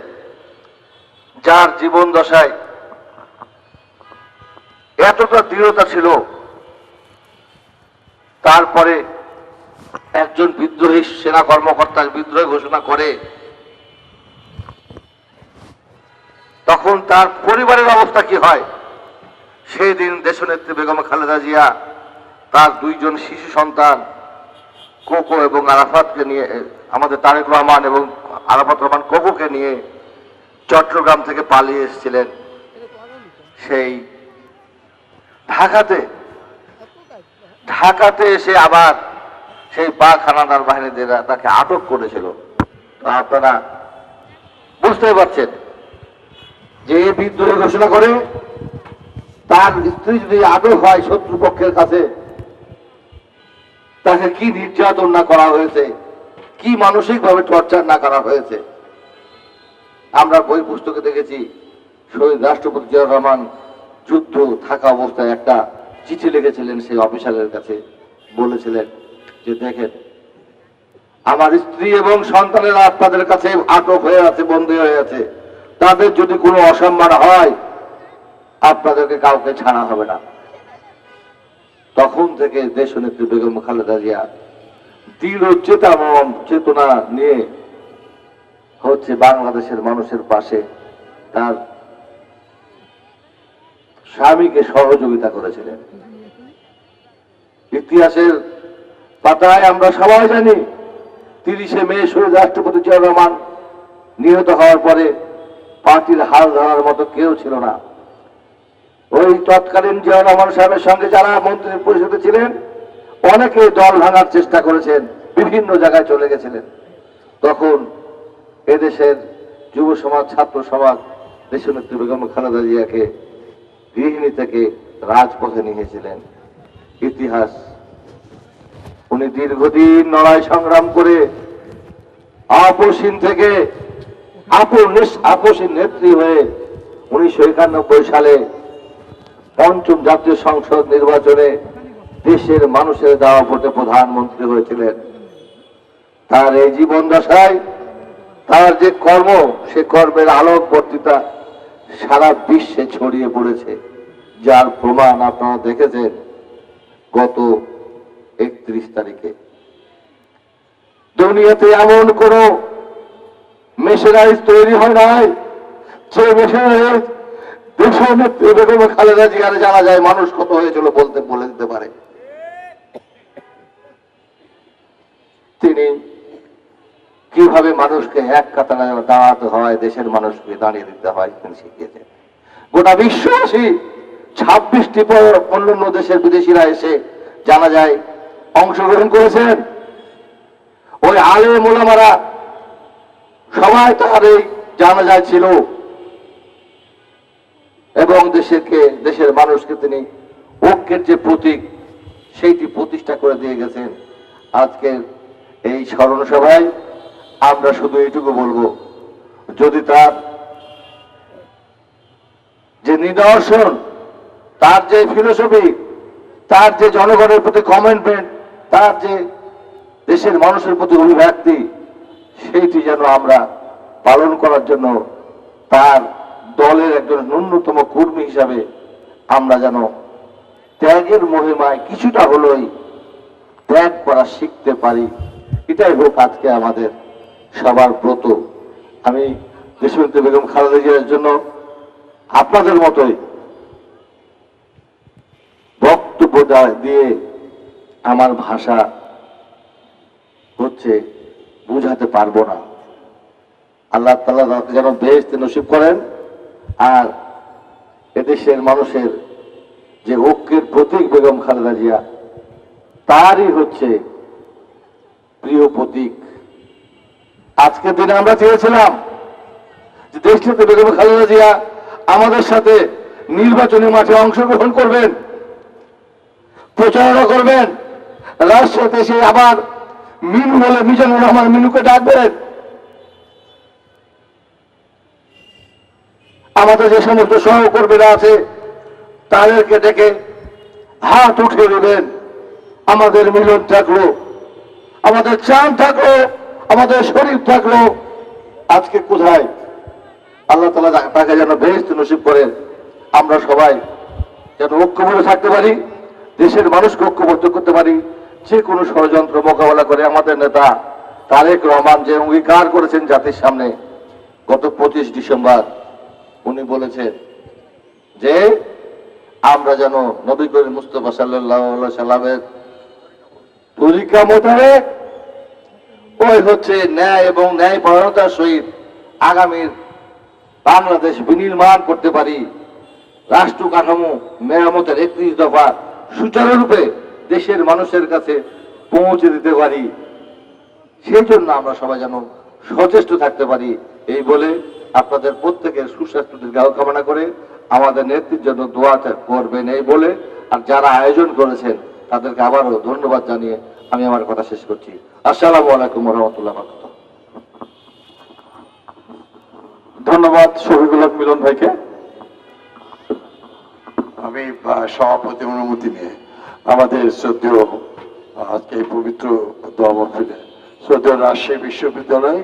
যার জীবন দশায় এতটা দৃঢ়তা ছিল, তারপরে একজন বিদ্রোহী সেনা কর্মকর্তা বিদ্রোহ ঘোষণা করে, তখন তার পরিবারের অবস্থা কি হয়? সেই দিন দেশনেত্রী বেগম খালেদা জিয়া তার 2 জন শিশু সন্তান কোকো এবং আরাফাতকে নিয়ে, আমাদের তারেক রহমান এবং আরাফাত রহমান কোকোকে নিয়ে চট্টগ্রাম থেকে পালিয়ে এসেছিলেন সেই ঢাকাতে এসে আবার সেই পাক হানাদার বাহিনীরা তাকে আটক করেছিল। তো আপনারা বুঝতে পারছেন যে বিদ্রোহ ঘোষণা করে তার স্ত্রী যদি আটক হয় শত্রুপক্ষের কাছে, তাকে কি নির্যাতন না করা হয়েছে, কি মানসিকভাবে টর্চার না করা হয়েছে। আমরা বই পুস্তকে দেখেছি শহীদ রাষ্ট্রপতি জিয়াউর রহমান যুদ্ধ থাকা অবস্থায় একটা চিঠি লিখেছিলেন সেই অফিসারের কাছে, বলেছিলেন যে দেখেন আমার স্ত্রী এবং সন্তানেরা আপনাদের কাছে আটক হয়ে আছে, বন্দী হয়ে আছে, তাদের যদি কোনো অসম্মান হয় আপনাদেরকে কাউকে ছাড়া হবে না। তখন থেকে দেশনেত্রী বেগম খালেদা জিয়া দৃঢ় চেতনা নিয়ে হচ্ছে বাংলাদেশের মানুষের পাশে তার স্বামীকে সহযোগিতা করেছিলেন। ইতিহাসের পাতায় আমরা সবাই জানি 30শে মে শহীদ রাষ্ট্রপতি জিয়াউর রহমান নিহত হওয়ার পরে পার্টির হাল ধরার মতো কেউ ছিল না। ওই তৎকালীন জিয়াউর রহমান সাহেবের সঙ্গে যারা মন্ত্রী পরিষদে ছিলেন অনেকে দল ভাঙার চেষ্টা করেছেন, বিভিন্ন জায়গায় চলে গেছিলেন। তখন এদেশের যুব সমাজ, ছাত্র সমাজ দেশনেত্রী বেগম খালেদা জিয়াকে গৃহিণী থেকে রাজপথে নিয়ে এসেছিলেন। ইতিহাস, উনি দীর্ঘদিন লড়াই সংগ্রাম করে আপসহীন থেকে আপসী নেত্রী হয়ে 1991 সালে পঞ্চম জাতীয় সংসদ নির্বাচনে দেশের মানুষের দেওয়া ভোটে প্রধানমন্ত্রী হয়েছিলেন। তার এই জীবন দশায় তার যে কর্ম, সে কর্মের আলোক বর্তিতা সারা বিশ্বে ছড়িয়ে পড়েছে, যার প্রমাণ আপনারা দেখেছেন গত 31 তারিখে। দুনিয়াতে এমন কোন মেশিনারিজ তৈরি হয় নাই যে মেশিনারিজ দেশের নেত্রী বেগম খালেদা জিয়ার জানা যায় মানুষ কত হয়েছিল বলে দিতে পারে। তিনি কিভাবে মানুষকে এক কাতারে দাঁড়াতে হয়, দেশের মানুষকে দাঁড়িয়ে দিতে হয়, তিনি শিখিয়েছেন। গোটা বিশ্ববাসী 26টি অন্যান্য দেশের বিদেশিরা এসে জানা যায় অংশগ্রহণ করেছেন। ওই আলেম ওলামারা সবাই তার এই জানাজায় ছিল এবং দেশের মানুষকে তিনি ঐক্যের যে প্রতীক, সেইটি প্রতিষ্ঠা করে দিয়ে গেছেন। আজকের এই স্মরণ সভায় আমরা শুধু এইটুকু বলবো, যদি তার যে নিদর্শন, তার যে ফিলোসফি, তার যে জনগণের প্রতি কমিটমেন্ট, তার যে দেশের মানুষের প্রতি অভিব্যক্তি, সেইটি যেন আমরা পালন করার জন্য তার দলের একজন ন্যূনতম কর্মী হিসাবে আমরা যেন ত্যাগের মহিমায় কিছুটা হলেই ত্যাগ করা শিখতে পারি। এটাই হোক আজকে আমাদের সবার ব্রত। আমি দেশনেত্রী বেগম খালেদা জিয়ার জন্য আপনাদের মতোই বক্তব্য দিয়ে আমার ভাষা হচ্ছে বুঝাতে পারবো না। আল্লাহ তাআলা যেন বেহেশত নসিব করেন, আর এদেশের মানুষের যে ঐক্যের প্রতীক বেগম খালেদা জিয়া, তারই হচ্ছে প্রিয় প্রতীক। আজকের দিনে আমরা চেয়েছিলাম যে দেশটিতে বেগম খালেদা জিয়া আমাদের সাথে নির্বাচনী মাঠে অংশগ্রহণ করবেন, প্রচারণা করবেন, রাজশাহীতে এসে আবার মিনু বলে মিজানুর রহমান মিনুকে ডাকবেন। আমাদের যে সমস্ত সহকর্মীরা আছে তাদেরকে ডেকে হাত উঠিয়ে দেবেন। আমাদের মিলন থাকলো, আমাদের চাঁদ থাকলো, আমাদের শরীর থাকলো, আজকে কোথায়? আল্লাহ তাআলা তাকে যেন বেহেশত নসিব করেন। আমরা সবাই যেন ঐক্যবদ্ধ থাকতে পারি, দেশের মানুষকে ঐক্যবদ্ধ করতে পারি, যে কোনো ষড়যন্ত্র মোকাবেলা করে। আমাদের নেতা তারেক রহমান যে অঙ্গীকার করেছেন জাতির সামনে গত 25 ডিসেম্বর, উনি বলেছেন যে আমরা যেন নবী করিম মুস্তাফা সাল্লাল্লাহু আলাইহি সাল্লামের তরিকা মোতাবেক ওই হচ্ছে ন্যায় এবং ন্যায়পরায়ণতার সহিত আগামীর বাংলাদেশ বিনির্মাণ করতে পারি, রাষ্ট্র কাঠামো মেরামতের 31 দফা সুচারুরূপে দেশের মানুষের কাছে পৌঁছে দিতে পারি। সেই জন্য আমরা সবাই যেন সচেষ্ট থাকতে পারি। এই বলে আপনাদের প্রত্যেকের সুস্বাস্থ্য দীর্ঘায়ু কামনা করে আমাদের নেত্রীর জন্য দোয়া করবেন এই বলে, আর যারা আয়োজন করেছেন তাদেরকে আবারও ধন্যবাদ জানিয়ে আমি আমার কথা শেষ করছি। আসসালামু আলাইকুম ওয়া রাহমাতুল্লাহি ওয়া বারাকাতুহু। ধন্যবাদ শফিকুল হক মিলন ভাইকে। আমি সভাপতি অনুমতি নিয়ে আমাদের শ্রদ্ধেয় আজকে এই পবিত্র দোয়া মাহফিলে শ্রদ্ধেয় রাজশাহী বিশ্ববিদ্যালয়,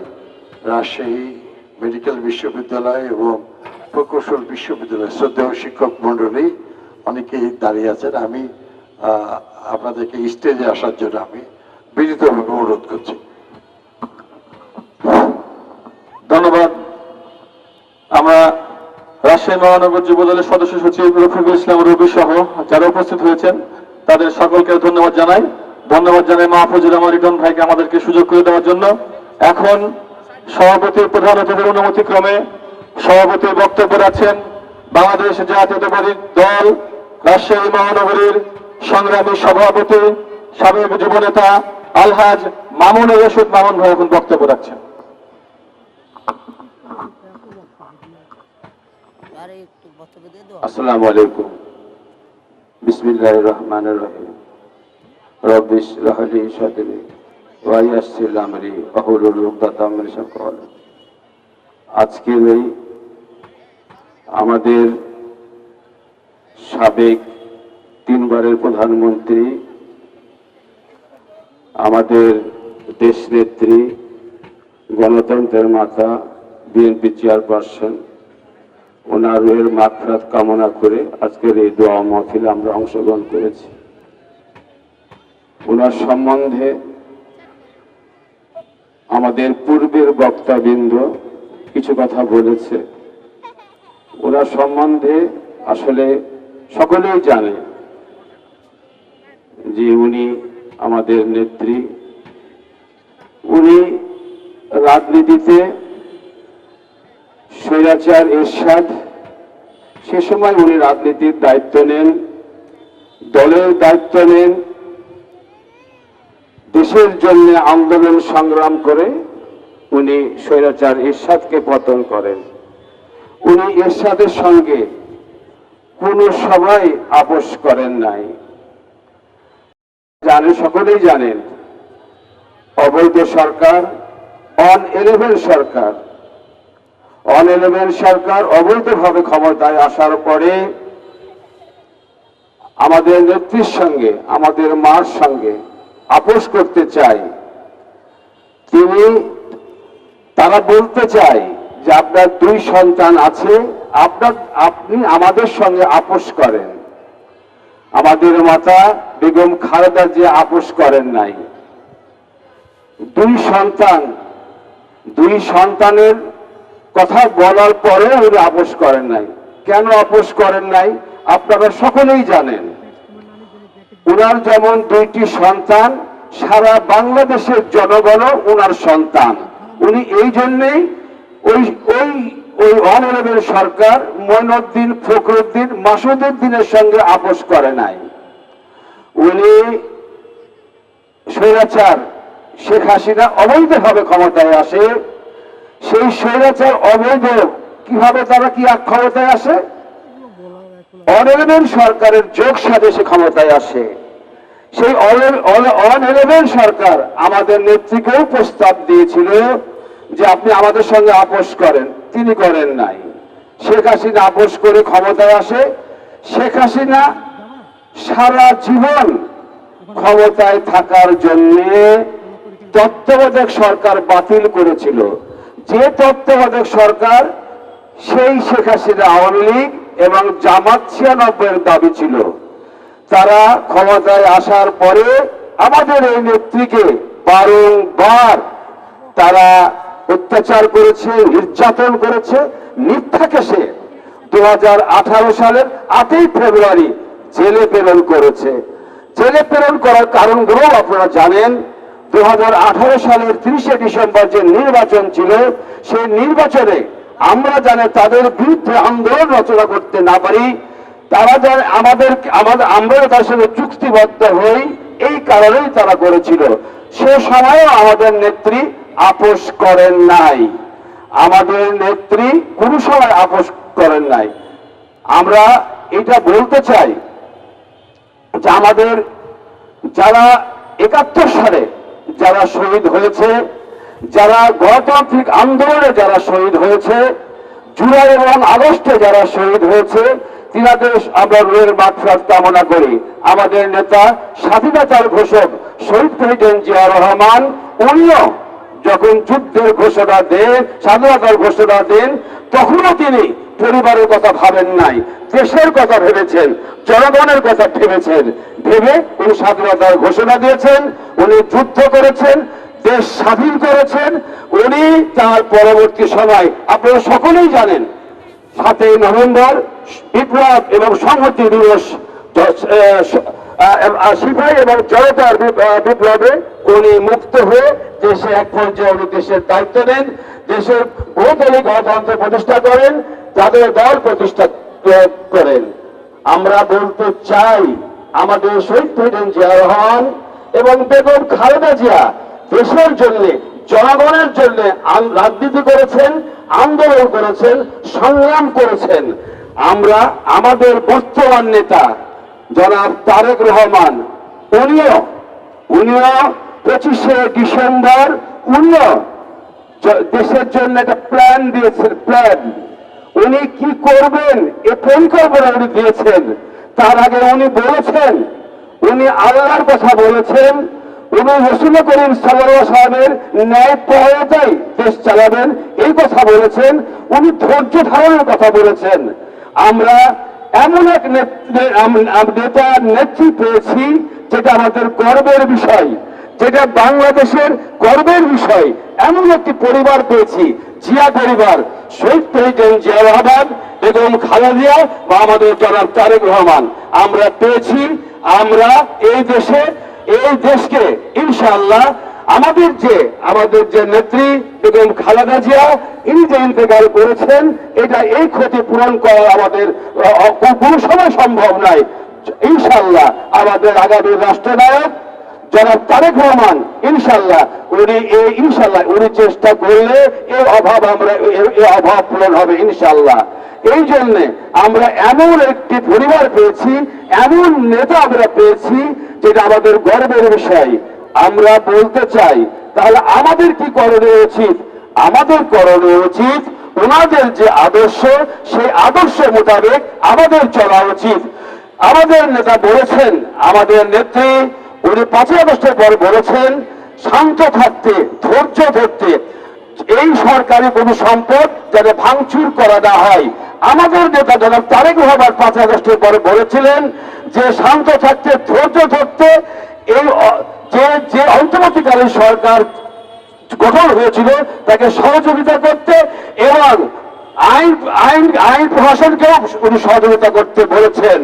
রাজশাহী মেডিকেল বিশ্ববিদ্যালয় এবং প্রকৌশল বিশ্ববিদ্যালয় শ্রদ্ধেয় শিক্ষক মন্ডলী অনেকেই দাঁড়িয়ে আছেন। আমি আপনাদেরকে স্টেজে আসার জন্য আমি বিনীতভাবে অনুরোধ করছি। ধন্যবাদ। আমরা রাজশাহী মহানগর যুব দলের সদস্য সচিব রফিকুল ইসলাম রবি সহ যারা উপস্থিত হয়েছেন তাদের সকলকে ধন্যবাদ জানাই। ধন্যবাদ জানাই মাহফুজুর রহমান রিটন ভাইকে আমাদেরকে সুযোগ করে দেওয়ার জন্য। এখন সভাপতির প্রধান অতিথির অনুমতি ক্রমে সভাপতির বক্তব্য রাখছেন বাংলাদেশ জাতীয়তাবাদী দল রাজশাহী মহানগরীর সংগ্রামী সভাপতি সাবেক যুবনেতা আলহাজ মামুনুর রশিদ মামুন ভাই এখন বক্তব্য রাখছেন। আসসালামু আলাইকুম। বিসমিল্লাহির রহমানির রহিম। রব্বি ইশরাহ লি সাদরি ওয়া ইয়াসসির লি আমরি ওয়াহলুল উকদাতাম মিন লিসানি। আজকের এই আমাদের সাবেক 3 বারের প্রধানমন্ত্রী, আমাদের দেশনেত্রী, গণতন্ত্রের মাতা, বিএনপি চেয়ারপারসন, ওনার রুহের মাগফিরাত কামনা করে আজকের এই দোয়া মাহফিলে আমরা অংশগ্রহণ করেছি। ওনার সম্বন্ধে আমাদের পূর্বের বক্তাবৃন্দ কিছু কথা বলেছে। ওনার সম্বন্ধে আসলে সকলেই জানে যে উনি আমাদের নেত্রী। উনি রাজনীতিতে স্বৈরাচার এরশাদ, সে সময় উনি রাজনীতির দায়িত্ব নেন, দলের দায়িত্ব নেন, দেশের জন্য আন্দোলন সংগ্রাম করে উনি স্বৈরাচার এরশাদকে পতন করেন। উনি এরশাদের সঙ্গে কোনো সভায় আপোষ করেন নাই। জানেন, সকলেই জানেন, অবৈধ সরকার, অন-11 সরকার, অন-11 সরকার অবৈধভাবে ক্ষমতায় আসার পরে আমাদের নেত্রীর সঙ্গে, আমাদের মার সঙ্গে আপোষ করতে চায়। তারা বলতে চায় যে আপনার 2 সন্তান আছে, আপনি আমাদের সঙ্গে আপোষ করেন। আমাদের মাতা বেগম খালেদা জিয়া আপোষ করেন নাই। 2 সন্তানের কথা বলার পরে উনি আপোষ করেন নাই। কেন আপোষ করেন নাই আপনারা সকলেই জানেন। উনার যেমন 2টি সন্তান, সারা বাংলাদেশের জনগণও উনার সন্তান। উনি এই জন্যেই ওই অন-11 সরকার মঈনুদ্দিন, ফখরুদ্দিন, মাসুদউদ্দিনের সঙ্গে আপোষ করে নাই। উনি স্বৈরাচার শেখ হাসিনা অবৈধভাবে ক্ষমতায় আসে। সেই স্বৈরাচার অবৈধ কিভাবে তারা কি ক্ষমতায় আসে? অন-11 সরকারের যোগ সাজেশে ক্ষমতায় আসে। সেই অন-11 সরকার আমাদের নেত্রীকেও প্রস্তাব দিয়েছিল যে আপনি আমাদের সঙ্গে আপোষ করেন, তিনি করেন নাই। শেখ হাসিনা আপোষ করে ক্ষমতায় আসে। শেখ হাসিনা সারা জীবন ক্ষমতায় থাকার জন্য তত্ত্বাবধায়ক সরকার বাতিল করেছিল। যে তত্ত্বাবধায়ক সরকার, সেই শেখ হাসিনা আওয়ামী লীগ এবং জামাত 96 দাবি ছিল। তারা ক্ষমতায় আসার পরে আমাদের এই নেত্রীকে বারংবার তারা অত্যাচার করেছে, নির্যাতন করেছে, মিথ্যা কেসে 2018 সালের 8ই ফেব্রুয়ারি জেলে প্রেরণ করেছে। জেলে প্রেরণ করার কারণগুলো আপনারা জানেন। 2018 সালের 30শে ডিসেম্বর যে নির্বাচন ছিল, সেই নির্বাচনে আমরা জানি তাদের বিরুদ্ধে আন্দোলন রচনা করতে না পারি, তারা জানে আমরা তার সঙ্গে চুক্তিবদ্ধ হই, এই কারণেই তারা করেছিল। সে সময়ও আমাদের নেত্রী আপোষ করেন নাই। আমাদের নেত্রী কোনো সময় আপোষ করেন নাই। আমরা এটা বলতে চাই যে আমাদের যারা 71 সালে যারা শহীদ হয়েছে, যারা গণতান্ত্রিক আন্দোলনে যারা শহীদ হয়েছে, জুলাই এবং আগস্টে যারা শহীদ হয়েছে, তিনাদের আমরা রুহের মাগফিরাত কামনা করি। আমাদের নেতা, স্বাধীনতার ঘোষক শহীদ প্রেসিডেন্ট জিয়া রহমান, উনিও যখন যুদ্ধের ঘোষণা দেন, স্বাধীনতার ঘোষণা দেন, তখনও তিনি পরিবারের কথা ভাবেন নাই, দেশের কথা ভেবেছেন, জনগণের কথা ভেবেছেন। ভেবে উনি স্বাধীনতার ঘোষণা দিয়েছেন, উনি যুদ্ধ করেছেন, দেশ স্বাধীন করেছেন। উনি তার পরবর্তী সময় আপনারা সকলেই জানেন, 7ই নভেম্বর বিপ্লব এবং সংহতি দিবস, সিপাহী এবং জনতার বিপ্লবে উনি মুক্ত হয়ে দেশে এক পর্যায়ে উনি দেশের দায়িত্ব নেন, দেশের বহুদলীয় গণতন্ত্র প্রতিষ্ঠা করেন, তাদের দল প্রতিষ্ঠা করেন। আমরা বলতে চাই, আমাদের শহীদ প্রেসিডেন্ট জিয়া রহমান এবং বেগম খালেদা জিয়া দেশের জন্য, জনগণের জন্য রাজনীতি করেছেন, আন্দোলন করেছেন, সংগ্রাম করেছেন। আমরা আমাদের বর্তমান নেতা জনাব তারেক রহমান উনিও 25শে ডিসেম্বর উনিও দেশের জন্য একটা প্ল্যান দিয়েছেন। প্ল্যান উনি কি করবেন এ পরিকল্পনা উনি দিয়েছেন। তার আগে উনি বলেছেন, উনি আল্লাহর কথা বলেছেন, উনি রসুল করিম সাল্লাল্লাহু আলাইহি সাল্লামের ন্যায় পরায়ণতায় দেশ চালাবেন এই কথা বলেছেন। উনি ধৈর্য ধারণের কথা বলেছেন। আমরা এমন এক নেতা নেত্রী পেয়েছি যেটা আমাদের গর্বের বিষয়, যেটা বাংলাদেশের গর্বের বিষয়। এমন একটি পরিবার পেয়েছি, জিয়া পরিবার, শহীদ প্রেসিডেন্ট জিয়া রহমান, বেগম খালেদা জিয়া বা আমাদের জনাব তারেক রহমান আমরা পেয়েছি। আমরা এই দেশকে ইনশাআল্লাহ আমাদের যে নেত্রী বেগম খালেদা জিয়া ইনি যে ইন্তেকাল করেছেন, এটা এই ক্ষতি পূরণ করা আমাদের কোনো সময় সম্ভব নয়। ইনশাআল্লাহ আমাদের আগামী রাষ্ট্রনায়ক জনাব তারেক রহমান ইনশাআল্লাহ উনি চেষ্টা করলে এই অভাব পূরণ হবে ইনশাআল্লাহ। এই জন্য আমরা এমন একটি পরিবার পেয়েছি, এমন নেতা আমরা পেয়েছি যেটা আমাদের গর্বের বিষয়। আমরা বলতে চাই, তাহলে আমাদের কি করণীয় উচিত? আমাদের করণীয় উচিত ওনাদের যে আদর্শ, সেই আদর্শ মোতাবেক আমাদের চলা উচিত। আমাদের নেতা বলেছেন, আমাদের নেত্রী উনি 5ই আগস্টের পর বলেছেন শান্ত থাকতে, ধৈর্য ধরতে, এই সরকারি কোনো সম্পদ যাতে ভাঙচুর করা না হয়। আমাদের নেতা জনাব তারেক রহমান 5 আগস্টের পরে বলেছিলেন যে শান্ত থাকতে, ধৈর্য ধরতে, এই যে অন্তর্বর্তীকালীন সরকার গঠন হয়েছিল তাকে সহযোগিতা করতে এবং আইন প্রশাসনকেও উনি সহযোগিতা করতে বলেছেন।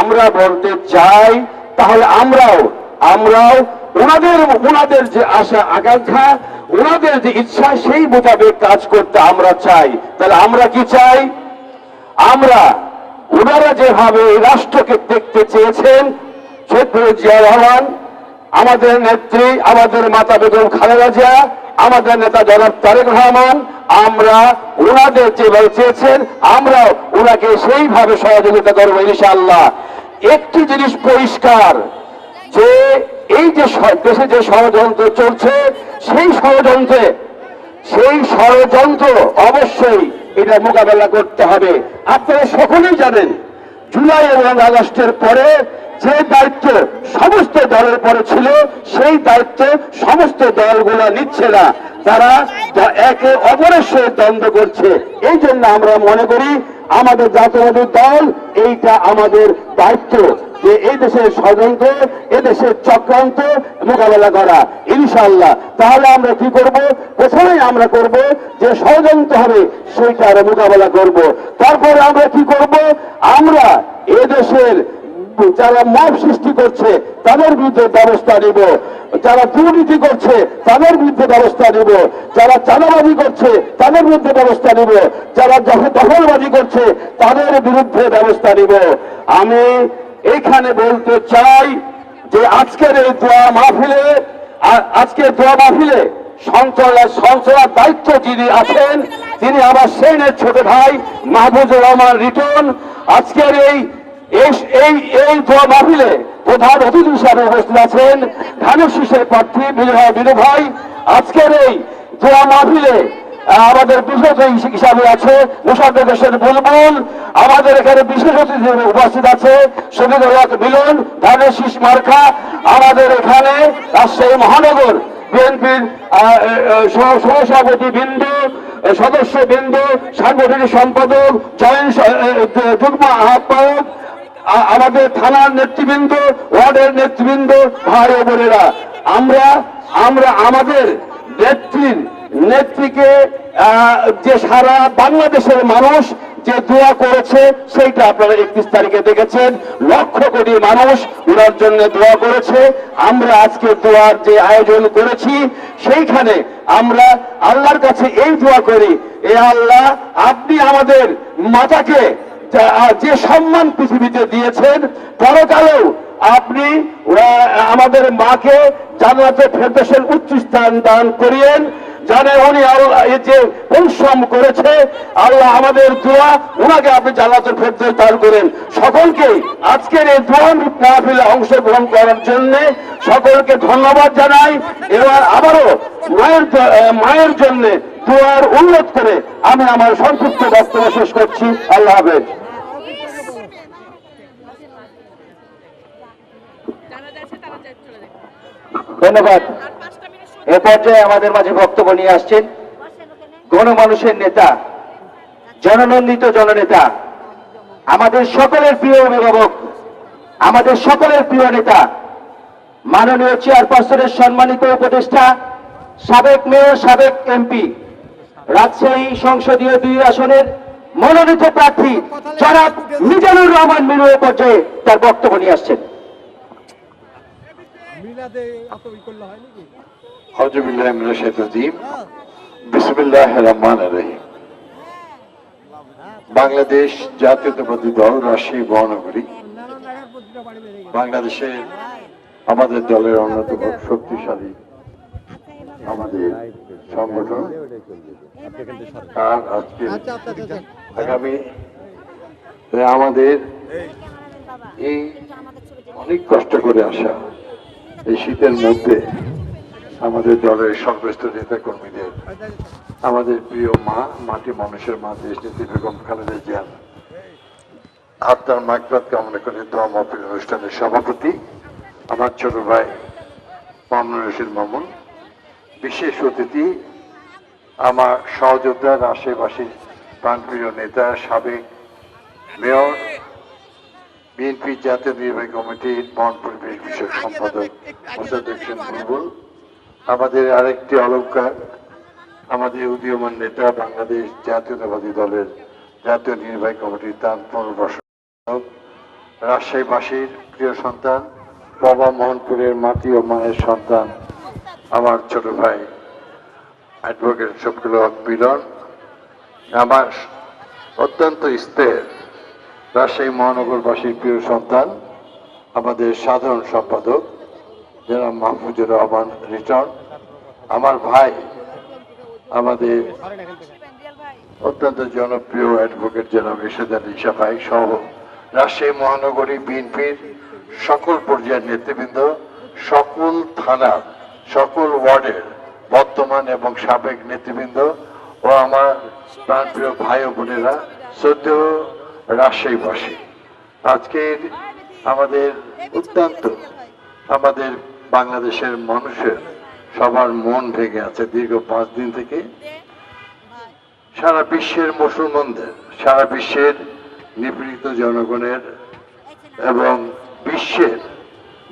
আমরা বলতে চাই, তাহলে আমরাও ওনাদের যে আশা আকাঙ্ক্ষা, ওনাদের যে ইচ্ছা, সেই মোতাবেক কাজ করতে আমরা চাই। তাহলে আমরা কি চাই? আমরা ওনারা যেভাবে এই রাষ্ট্রকে দেখতে চেয়েছেন, শহীদ প্রেসিডেন্ট জিয়া রহমান, আমাদের নেত্রী, আমাদের মাতা বেগম খালেদা জিয়া, আমাদের নেতা জনাব তারেক রহমান, আমরা ওনাদের যেভাবে চেয়েছেন আমরা ওনাকে সেইভাবে সহযোগিতা করবো ইনশাআল্লাহ। একটি জিনিস পরিষ্কার, যে এই যে দেশে যে ষড়যন্ত্র চলছে, সেই ষড়যন্ত্র অবশ্যই এটা মোকাবেলা করতে হবে। আপনারা সকলেই জানেন, জুলাই এবং আগস্টের পরে যে দায়িত্ব সমস্ত দলের পরে ছিল, সেই দায়িত্ব সমস্ত দলগুলো নিচ্ছে না, তারা একে অপরের সঙ্গে দ্বন্দ্ব করছে। এই জন্য আমরা মনে করি আমাদের জাতীয়তাবাদী দল, এইটা আমাদের দায়িত্ব যে এই দেশের ষড়যন্ত্র, এদেশের চক্রান্ত মোকাবেলা করা ইনশাআল্লাহ। তাহলে আমরা কি করব? প্রথমেই আমরা করব যে ষড়যন্ত্র হবে সেইটার মোকাবেলা করব। তারপরে আমরা কি করব? আমরা এদেশের যারা মব সৃষ্টি করছে তাদের বিরুদ্ধে ব্যবস্থা নিব, যারা দুর্নীতি করছে তাদের বিরুদ্ধে ব্যবস্থা নিব, যারা চাঁদাবাজি করছে তাদের বিরুদ্ধে ব্যবস্থা নিব, যারা দখলবাজি করছে তাদের বিরুদ্ধে ব্যবস্থা নিব। আমি এখানে বলতে চাই যে আজকের এই দোয়া মাহফিলে সঞ্চালনার দায়িত্ব যিনি আছেন, তিনি আমার সেনের ছোট ভাই মাহবুবুর রহমান রিটন। আজকের এই দোয়া মাহফিলে প্রধান অতিথি হিসাবে উপস্থিত আছেন ধানের শীষের প্রার্থী বিনু ভাই। আজকের এই দোয়া মাহফিলে আমাদের বিশেষ অতিথি হিসাবে আছে মুশাররফ হোসেন বুলবুল। আমাদের এখানে বিশেষ অতিথি হিসেবে উপস্থিত আছে শহীদুল হক মিলন, ধানের শীষ মার্কা। আমাদের এখানে রাজশাহী মহানগর বিএনপির সহসভাপতি বিন্দু, সদস্য বিন্দু, সাংগঠনিক সম্পাদক, যুগ্ম আহ্বায়ক, আমাদের থানার নেতৃবৃন্দ, ওয়ার্ডের নেতৃবৃন্দ, ভাই ও বোনেরা, আমরা আমাদের নেত্রীকে যে সারা বাংলাদেশের মানুষ যে দোয়া করেছে সেইটা আপনারা 31 তারিখে দেখেছেন। লক্ষ কোটি মানুষ ওনার জন্য দোয়া করেছে। আমরা আজকে দোয়ার যে আয়োজন করেছি, সেইখানে আমরা আল্লাহর কাছে এই দোয়া করি, এ আল্লাহ, আপনি আমাদের মাতাকে যে সম্মান পৃথিবীতে দিয়েছেন, পরকালেও আপনি আমাদের মাকে জান্নাতে ফেরদৌসের উচ্চ স্থান দান করিয়েন। জানে উনি আল্লাহ এই যে পরিশ্রম করেছে, আল্লাহ আমাদের দোয়া ওনাকে আপনি জান্নাতুল ফেরদৌস দান করেন। সকলকে আজকের এই দোয়া মাহফিলে অংশগ্রহণ করার জন্য সকলকে ধন্যবাদ জানাই। এবার আবারও মায়ের জন্য দোয়ার উল্লেখ করে আমি আমার সংক্ষিপ্ত বক্তব্য শেষ করছি। আল্লাহ হাফেজ। ধন্যবাদ। এ পর্যায়ে আমাদের মাঝে বক্তব্য নিয়ে আসছেন গণমানুষের নেতা, জননন্দিত জননেতা, আমাদের সকলের প্রিয় অভিভাবক, আমাদের সকলের প্রিয় নেতা, মাননীয় চেয়ারপারসনের সম্মানিত উপদেষ্টা, সাবেক মেয়র, সাবেক এমপি, রাজশাহী সংসদীয় 2 আসনের মনোনীত প্রার্থী জনাব মিজানুর রহমান মিনু এ পর্যায়ে তার বক্তব্য নিয়ে আসছেন। আউযুবিল্লাহি মিনাশ শাইতানির রাজিম। বিসমিল্লাহির রহমানির রহিম। বাংলাদেশ জাতীয়তাবাদী দল রাজশাহী মহানগরী বাংলাদেশের আমাদের দলের অন্যতম শক্তিশালী আমাদের সংগঠন। আর আজকে আগামী আমাদের এই অনেক কষ্ট করে আসা এই শীতের মধ্যে আমাদের দলের সর্বস্ত নেতা কর্মীদের, আমাদের প্রিয় মা, মাটি মানুষের মা দেশনেত্রী বেগম খালেদা জিয়ার আত্মার মাগফিরাত কামনা করে দোয়া মাহফিল অনুষ্ঠানের সভাপতি আমার ছোট ভাই মামুনুর রশিদ মামুন, বিশেষ অতিথি আমার সহযোদ্ধা, রাজশাহীবাসীর প্রাণপ্রিয় নেতা, সাবেক মেয়র, বিএনপি জাতীয় নির্বাহী কমিটির বন পরিবেশ বিষয়ক সম্পাদক মোসাদ্দেক হোসেন বুলবুল, আমাদের আরেকটি অলংকার, আমাদের উদীয়মান নেতা, বাংলাদেশ জাতীয়তাবাদী দলের জাতীয় নির্বাহী কমিটির তার পুনর্বাসক, রাজশাহীবাসীর প্রিয় সন্তান, বাবা মোহনপুরের মাটি ও মায়ের সন্তান, আমার ছোট ভাই অ্যাডভোকেট শফিকুল হক মিলন, আমার অত্যন্ত স্নেহের রাজশাহী মহানগরবাসীর প্রিয় সন্তান, আমাদের সাধারণ সম্পাদক জনাব মাহফুজুর রহমান রিটন, আমার ভাই, আমাদের অত্যন্ত জনপ্রিয় অ্যাডভোকেট জনাব ইরশাদ আলী সাফাই সহ রাজশাহী মহানগরী বিএনপির সকল পর্যায়ের নেতৃবৃন্দ, সকল থানার, সকল ওয়ার্ডের বর্তমান এবং সাবেক নেতৃবৃন্দ ও আমার প্রাণপ্রিয় ভাই ও বোনেরা, শ্রদ্ধেয় রাজশাহীবাসী, আজকের আমাদের অত্যন্ত আমাদের বাংলাদেশের মানুষের সবার মন ভেঙে আছে দীর্ঘ 5 দিন থেকে। সারা বিশ্বের মুসলমানদের, সারা বিশ্বের নিপীড়িত জনগণের এবং বিশ্বের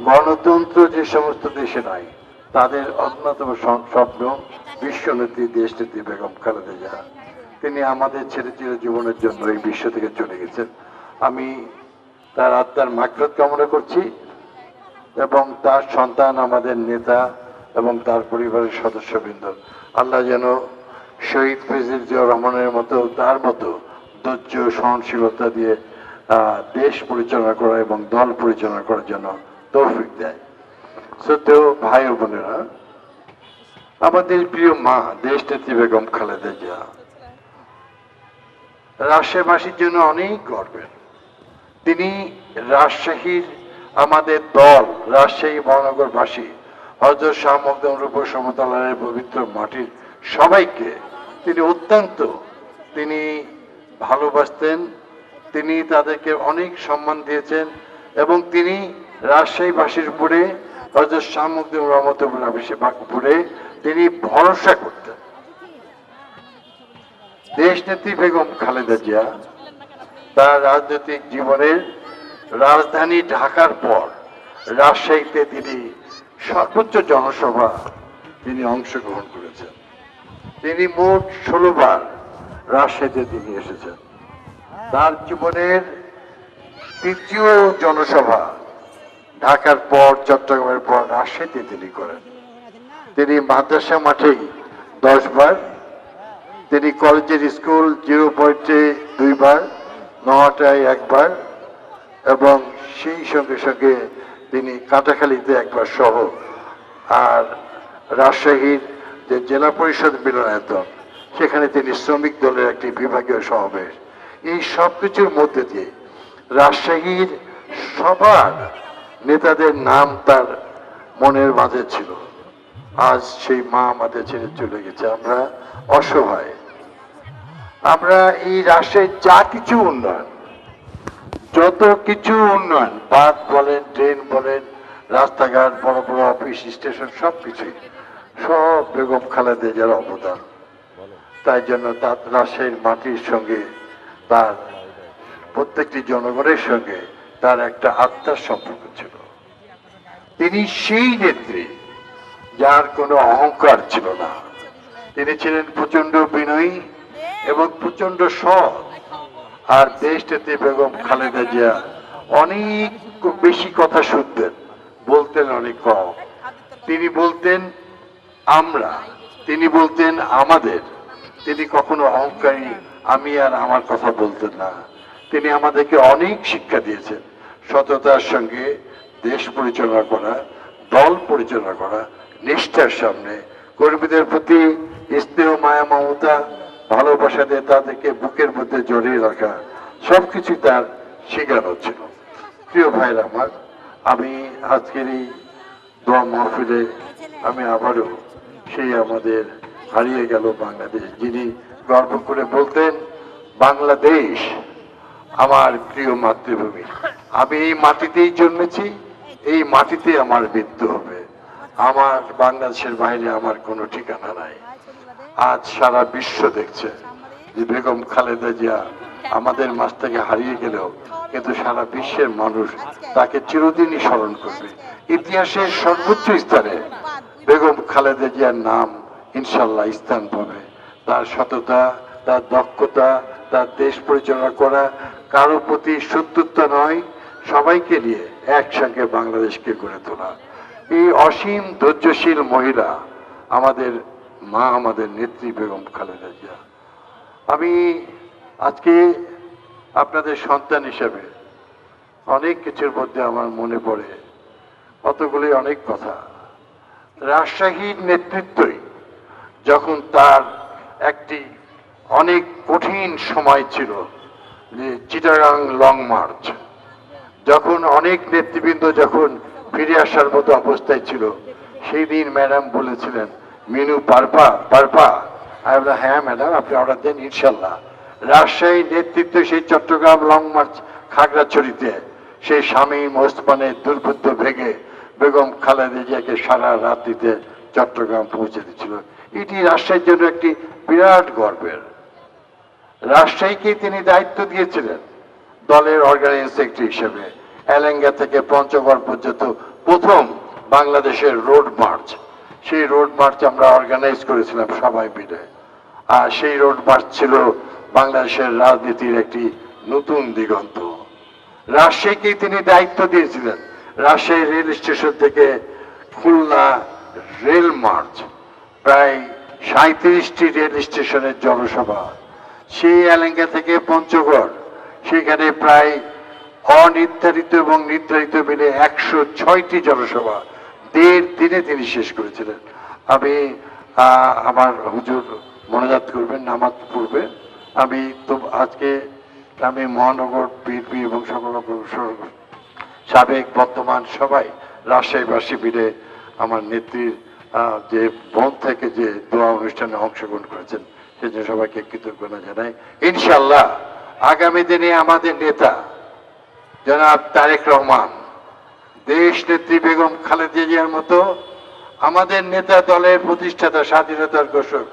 গণতন্ত্র যে সমস্ত দেশে নাই তাদের অন্যতম স্বপ্ন বিশ্বনেত্রী দেশনেত্রী বেগম খালেদা জিয়া। তিনি আমাদের ছেড়ে চিরজীবনের জন্য এই বিশ্ব থেকে চলে গেছেন। আমি তার আত্মার মাগফিরাত কামনা করছি এবং তার সন্তান, আমাদের নেতা এবং তার পরিবারের সদস্যবৃন্দ, আল্লাহ যেন শহীদ প্রেসিডেন্ট জিয়াউর রহমানের মতো, তার মতো ধৈর্য সহনশীলতা দিয়ে দেশ পরিচালনা করা এবং দল পরিচালনা করার জন্য তৌফিক দেয়। শ্রদ্ধেয় ভাই ও বোনেরা, আমাদের প্রিয় মা দেশনেত্রী বেগম খালেদা জিয়া রাজশাহীবাসীর জন্য অনেক গর্বের। তিনি রাজশাহীর আমাদের দল, রাজশাহী মহানগরবাসী, হযরত শাহ মখদুম রূপপুর সমতলের পবিত্র মাটির সবাইকে তিনি অত্যন্ত ভালোবাসতেন। তিনি তাদেরকে অনেক সম্মান দিয়েছেন এবং তিনি রাজশাহীবাসীর উপরে, হযরত শাহ মখদুম রহমতুল্লাহ উপরে তিনি ভরসা করতেন। দেশনেত্রী বেগম খালেদা জিয়া তার রাজনৈতিক জীবনের রাজধানী ঢাকার পর রাজশাহীতে তিনি সর্বোচ্চ জনসভা তিনি অংশগ্রহণ করেছেন। তিনি মোট 16 বার রাজশাহীতে তিনি এসেছেন। তার জীবনের 3য় জনসভা ঢাকার পর, চট্টগ্রামের পর রাজশাহীতে তিনি করেন। তিনি মাদ্রাসা মাঠেই 10 বার, তিনি কলেজের স্কুল 0 পয়েন্টে 2 বার, নহাটায় 1 বার এবং সেই সঙ্গে সঙ্গে তিনি কাটাখালীতে 1 বার সহ, আর রাজশাহীর যে জেলা পরিষদ মিলনায়তন, সেখানে তিনি শ্রমিক দলের একটি বিভাগীয় সমাবেশ, এই সব কিছুর মধ্যে দিয়ে রাজশাহীর সবার নেতাদের নাম তার মনের মাঝে ছিল। আজ সেই মা আমাদের ছেড়ে চলে গেছে, আমরা অসহায়। আমরা এই রাজশাহীর যা কিছু উন্নয়ন, যত কিছু উন্নয়ন, বাঁধ বলেন, ট্রেন বলেন, রাস্তাঘাট, বড় বড় অফিস, স্টেশন, সবকিছুই সব বেগম খালেদা জিয়ার অবদান। তাই জন্য তার রাজশাহীর মাটির সঙ্গে, তার প্রত্যেকটি জনগণের সঙ্গে তার একটা আত্মার সম্পর্ক ছিল। তিনি সেই নেত্রী যার কোনো অহংকার ছিল না। তিনি ছিলেন প্রচন্ড বিনয়ী এবং প্রচন্ড সৎ। আর দেশটাতে বেগম খালেদা জিয়া অনেক বেশি কথা শুনতেন, বলতেন অনেক কম। তিনি বলতেন আমরা, তিনি বলতেন আমাদের। তিনি কখনো অহংকারী আমি আর আমার কথা বলতেন না। তিনি আমাদেরকে অনেক শিক্ষা দিয়েছেন, সততার সঙ্গে দেশ পরিচালনা করা, দল পরিচালনা করা, নিষ্ঠার সামনে কর্মীদের প্রতি স্নেহ, মায়া, মমতা, ভালোবাসা দিয়ে তাদেরকে বুকের মধ্যে জড়িয়ে রাখা, সবকিছু তার শেখানো ছিল। প্রিয় ভাইরা আমার, আমি আজকের এই দোয়া মাহফিলে আমি আবারও সেই আমাদের হারিয়ে গেল বাংলাদেশ, যিনি গর্ব করে বলতেন বাংলাদেশ আমার প্রিয় মাতৃভূমি, আমি এই মাটিতেই জন্মেছি, এই মাটিতে আমার মৃত্যু হবে, আমার বাংলাদেশের বাইরে আমার কোনো ঠিকানা নাই। আজ সারা বিশ্ব দেখছে যে বেগম খালেদা জিয়া আমাদের মাঝ থেকে হারিয়ে গেলেও কিন্তু সারা বিশ্বের মানুষ তাকে চিরদিনই স্মরণ করবে। ইতিহাসের সর্বোচ্চ স্থানে বেগম খালেদা জিয়ার নাম ইনশাল্লাহ স্থান পাবে। তার সততা, তার দক্ষতা, তার দেশ পরিচালনা করা, কারো প্রতি শত্রুতা নয়, সবাইকে নিয়ে একসঙ্গে বাংলাদেশকে গড়ে তোলা, এই অসীম ধৈর্যশীল মহিলা আমাদের মা, আমাদের নেত্রী বেগম খালেদা জিয়া। আমি আজকে আপনাদের সন্তান হিসেবে অনেক কিছুর মধ্যে আমার মনে পড়ে কতগুলি অনেক কথা। রাজশাহীর নেতৃত্বই যখন তার একটি অনেক কঠিন সময় ছিল, যে চিটাগাং লং মার্চ, যখন অনেক নেতৃবৃন্দ যখন ফিরে আসার মতো অবস্থায় ছিল, সেই দিন ম্যাডাম বলেছিলেন মিনু পারপা পারপা। আমি বললাম হ্যাঁ ম্যাডাম, আপনি অর্ডার দেন ইনশাল্লাহ। রাজশাহীর নেতৃত্বে সেই চট্টগ্রাম লং মার্চ খাগড়াছড়িতে সেই শামীম ওসমানের দুর্বৃত্ত ভেঙে বেগম খালেদা জিয়াকে সারা রাত্রিতে চট্টগ্রাম পৌঁছে দিচ্ছিল। এটি রাজশাহীর জন্য একটি বিরাট গর্বের। রাজশাহীকে তিনি দায়িত্ব দিয়েছিলেন দলের অর্গানাইজিং সেক্রেটারি হিসেবে। এলেঙ্গা থেকে পঞ্চগড় পর্যন্ত প্রথম বাংলাদেশের রোড মার্চ, সেই রোড মার্চ আমরা অর্গানাইজ করেছিলাম সবাই মিলে। আর সেই রোড মার্চ ছিল বাংলাদেশের রাজনীতির একটি নতুন দিগন্ত। রাজশাহীকে তিনি দায়িত্ব দিয়েছিলেন রাজশাহী রেল স্টেশন থেকে খুলনা রেল মার্চ, প্রায় 37টি রেল স্টেশনের জনসভা। সেই এলেঙ্গা থেকে পঞ্চগড়, সেখানে প্রায় অনির্ধারিত এবং নির্ধারিত মিলে 106টি জনসভা 1.5 দিনে তিনি শেষ করেছিলেন। আমি আমার হুজুর মনোজাত করবেন নামাজ পড়বে। আমি তো আজকে আমি মহানগর বিএনপি এবং সকল সাবেক বর্তমান সবাই রাজশাহীবাসী মিলে আমার নেত্রীর যে বোন থেকে যে দোয়া অনুষ্ঠানে অংশগ্রহণ করেছেন সেজন্য সবাইকে কৃতজ্ঞতা জানাই। ইনশাল্লাহ আগামী দিনে আমাদের নেতা জনাব তারেক রহমান, দেশ নেত্রী বেগম খালেদা জিয়ার মতো আমাদের নেতা, দলের প্রতিষ্ঠাতা, স্বাধীনতার ঘোষক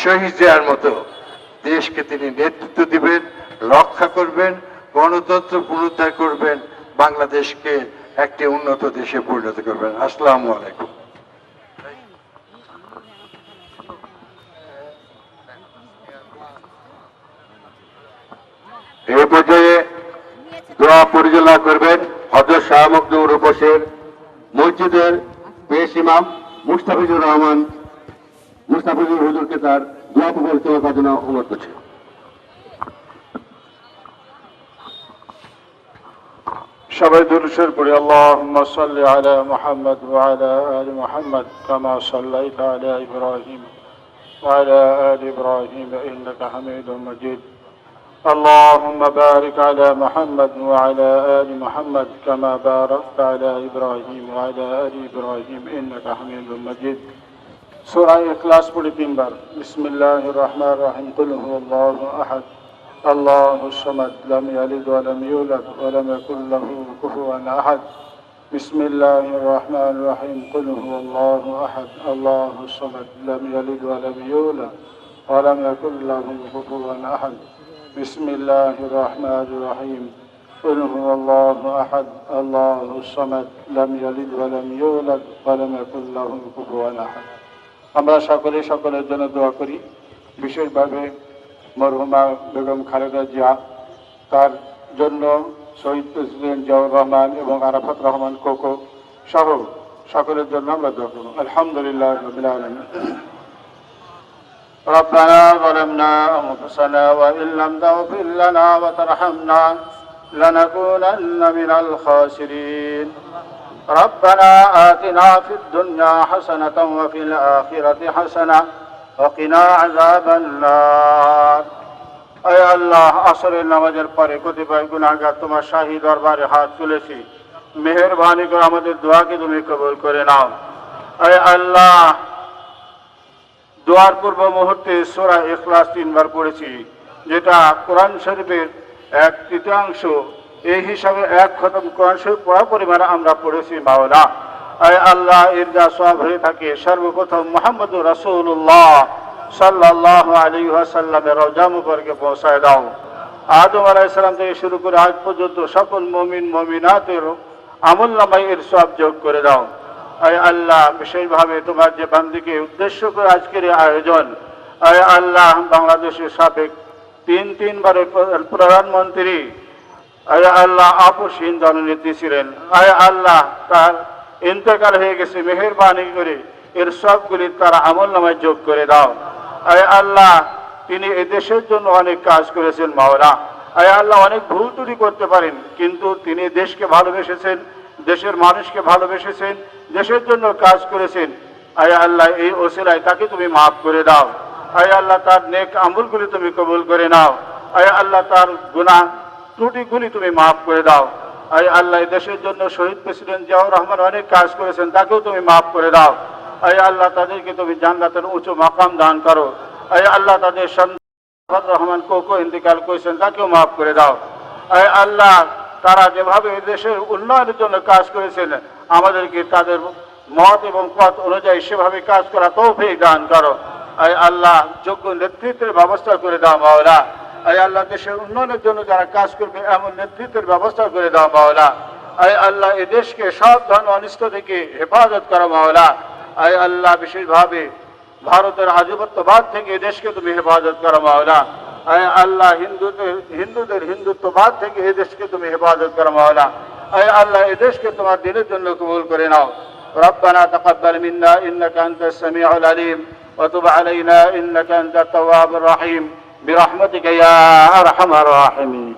শহীদ জিয়ার মতো দেশকে তিনি নেতৃত্ব দিবেন, রক্ষা করবেন, গণতন্ত্র পুনরুদ্ধার করবেন, বাংলাদেশকে একটি উন্নত দেশে পরিণত করবেন। আসসালামু আলাইকুম। এই পর্যায়ে দোয়া পরিচালনা করবেন হযরত শাহ মখদুম রূপসের মসজিদের পেশ ইমাম মুস্তাফিজুর রহমান। মুস্তাফিজুর হুজুরকে তার দোয়া পরিচালনা করার জন্য অনুরোধ করছি। সবাই দুরূদ পড়ি। আল্লাহুম্মা সাল্লি আলা মুহাম্মদ ওয়া আলা আলি মুহাম্মদ কামা সাল্লাইতা আলা ইব্রাহিম ওয়া আলা আলি ইব্রাহিম ইন্নাকা হামিদুম মাজিদ। اللهم بارك على محمد وعلى آل محمد كما باركت على إبراهيم وعلى آل إبراهيم إنك حميد مجيد। سورة إخلاص পড়ি তিনবার। বিসমিল্লাহির রহমানির রহিম। কুল হুয়াল্লাহু আহাদ আল্লাহুস সামাদ লাম ইয়ালিদ ওয়া লাম ইউলাদ ওয়া লাম ইয়াকুল লাহু কুফুয়ান আহাদ। বিসমিল্লাহির রহমানির রহিম। কুল হুয়াল্লাহু আহাদ আল্লাহুস সামাদ লাম ইয়ালিদ ওয়া লাম ইউলাদ ওয়া লাম ইয়াকুল লাহু কুফুয়ান আহাদ। بسم الله الرحمن الرحيم قل هو الله أحد الله الصمد لم يلد ولم يولد ولم يكن له كفوا أحد। আমরা সকলে সকলের জন্য দোয়া করি, বিশেষভাবে মরহুমা বেগম খালেদা জিয়া, তার জন্য শহীদ প্রেসিডেন্ট জিয়াউর রহমান এবং আরাফাত রহমান কোকো সহ সকলের জন্য আমরা দোয়া করব। আলহামদুলিল্লাহ রাব্বিল আলামিন। ربنا ظلمنا أنفسنا وإن لم تغفر لنا وترحمنا لنكونن من الخاسرين ربنا آتنا في الدنيا حسنة وفي الآخرة حسنة وقنا عذاب النار। আয় আল্লাহ, আসরের নামাজের পরে কতিপয় গুনাহগার তোমার শাহী দরবারে হাত তুলেছি, মেহেরবানি করে আমাদের দোয়াকে তুমি কবুল করে নাও। আয় আল্লাহ, দোয়ার পূর্ব মুহূর্তে সূরা ইখলাস 3 বার পড়েছি, যেটা কোরআন শরীফের 1/3। এই হিসাবে 1 খতম কোরআন শরীফ পড়া পরিমাণ আমরা পড়েছি মাওলা। আয় আল্লাহ, এর যা সওয়াব হয়ে থাকে সর্বপ্রথম মুহাম্মদুর রাসূলুল্লাহ সাল্লাল্লাহু আলাইহি ওয়াসাল্লামের রওজা মুবারকে পৌঁছায় দাও। আদম আলাইহিস সালাম থেকে শুরু করে আজ পর্যন্ত সকল মুমিন মুমিনাতের আমলনামায় এর সওয়াব যোগ করে দাও। আয় আল্লাহ, বিশেষভাবে তোমার যে বান্দিকে উদ্দেশ্য করে আজকের এই আয়োজন, আয় আল্লাহ, বাংলাদেশের সাবেক 3 প্রধানমন্ত্রী, আয় আল্লাহ, আপসহীন জননেত্রী ছিলেন। আয় আল্লাহ, তার ইন্তেকাল হয়ে গেছে, মেহেরবানি করে এর সবগুলি তার আমলনামায় যোগ করে দাও। আয় আল্লাহ, তিনি এই দেশের জন্য অনেক কাজ করেছেন মাওলা। আয় আল্লাহ, অনেক ভুল ত্রুটি করতে পারেন, কিন্তু তিনি দেশকে ভালোবেসেছেন, দেশের মানুষকে ভালোবেসেছেন, দেশের জন্য কাজ করেছেন। আয় আল্লাহ, এই ওসিলায় তাকে তুমি মাফ করে দাও। আয় আল্লাহ, তার নেক আমলগুলি তুমি কবুল করে নাও। আয় আল্লাহ, তার গুনাহ ত্রুটিগুলি তুমি মাফ করে দাও। আয় আল্লাহ, এই দেশের জন্য শহীদ প্রেসিডেন্ট জিয়াউর রহমান অনেক কাজ করেছেন, তাকেও তুমি মাফ করে দাও। আয় আল্লাহ, তাদেরকে তুমি জান্নাতের উঁচু মাকাম দান করো। আয় আল্লাহ, তাদের সন্তান রহমান কোকো ইন্তেকাল করেছেন, তাকেও মাফ করে দাও। আয় আল্লাহ, তারা যেভাবে এই দেশের উন্নয়নের জন্য কাজ করেছেন, আমাদেরকে তাদের মত এবং পথ অনুযায়ী সেভাবে কাজ করা তৌফিক দান করো। আয় আল্লাহ, যোগ্য নেতৃত্বের ব্যবস্থা করে দাও মাওলা। আয় আল্লাহ, দেশের উন্নয়নের জন্য যারা কাজ করবে এমন নেতৃত্বের ব্যবস্থা করে দাও মাওলা। আয় আল্লাহ, এই দেশকে সব ধরনের অনিষ্ট থেকে হেফাজত করো মাওলা। আয় আল্লাহ, বিশেষভাবে ভারতের আধিপত্যবাদ থেকে এই দেশকে তুমি হেফাজত করো মাওলা। আয় আল্লাহ, হিন্দুদের হিন্দুত্ববাদ থেকে এই দেশকে তুমি হেফাজত করো মাওলা। আয় আল্লাহ, এই দেশকে তোমার দিনের জন্য কবুল করে নাও। ربنا تقبل منا إنك أنت السميع العليم وتب علينا إنك أنت التواب الرحيم برحمتك يا أرحم الراحمين।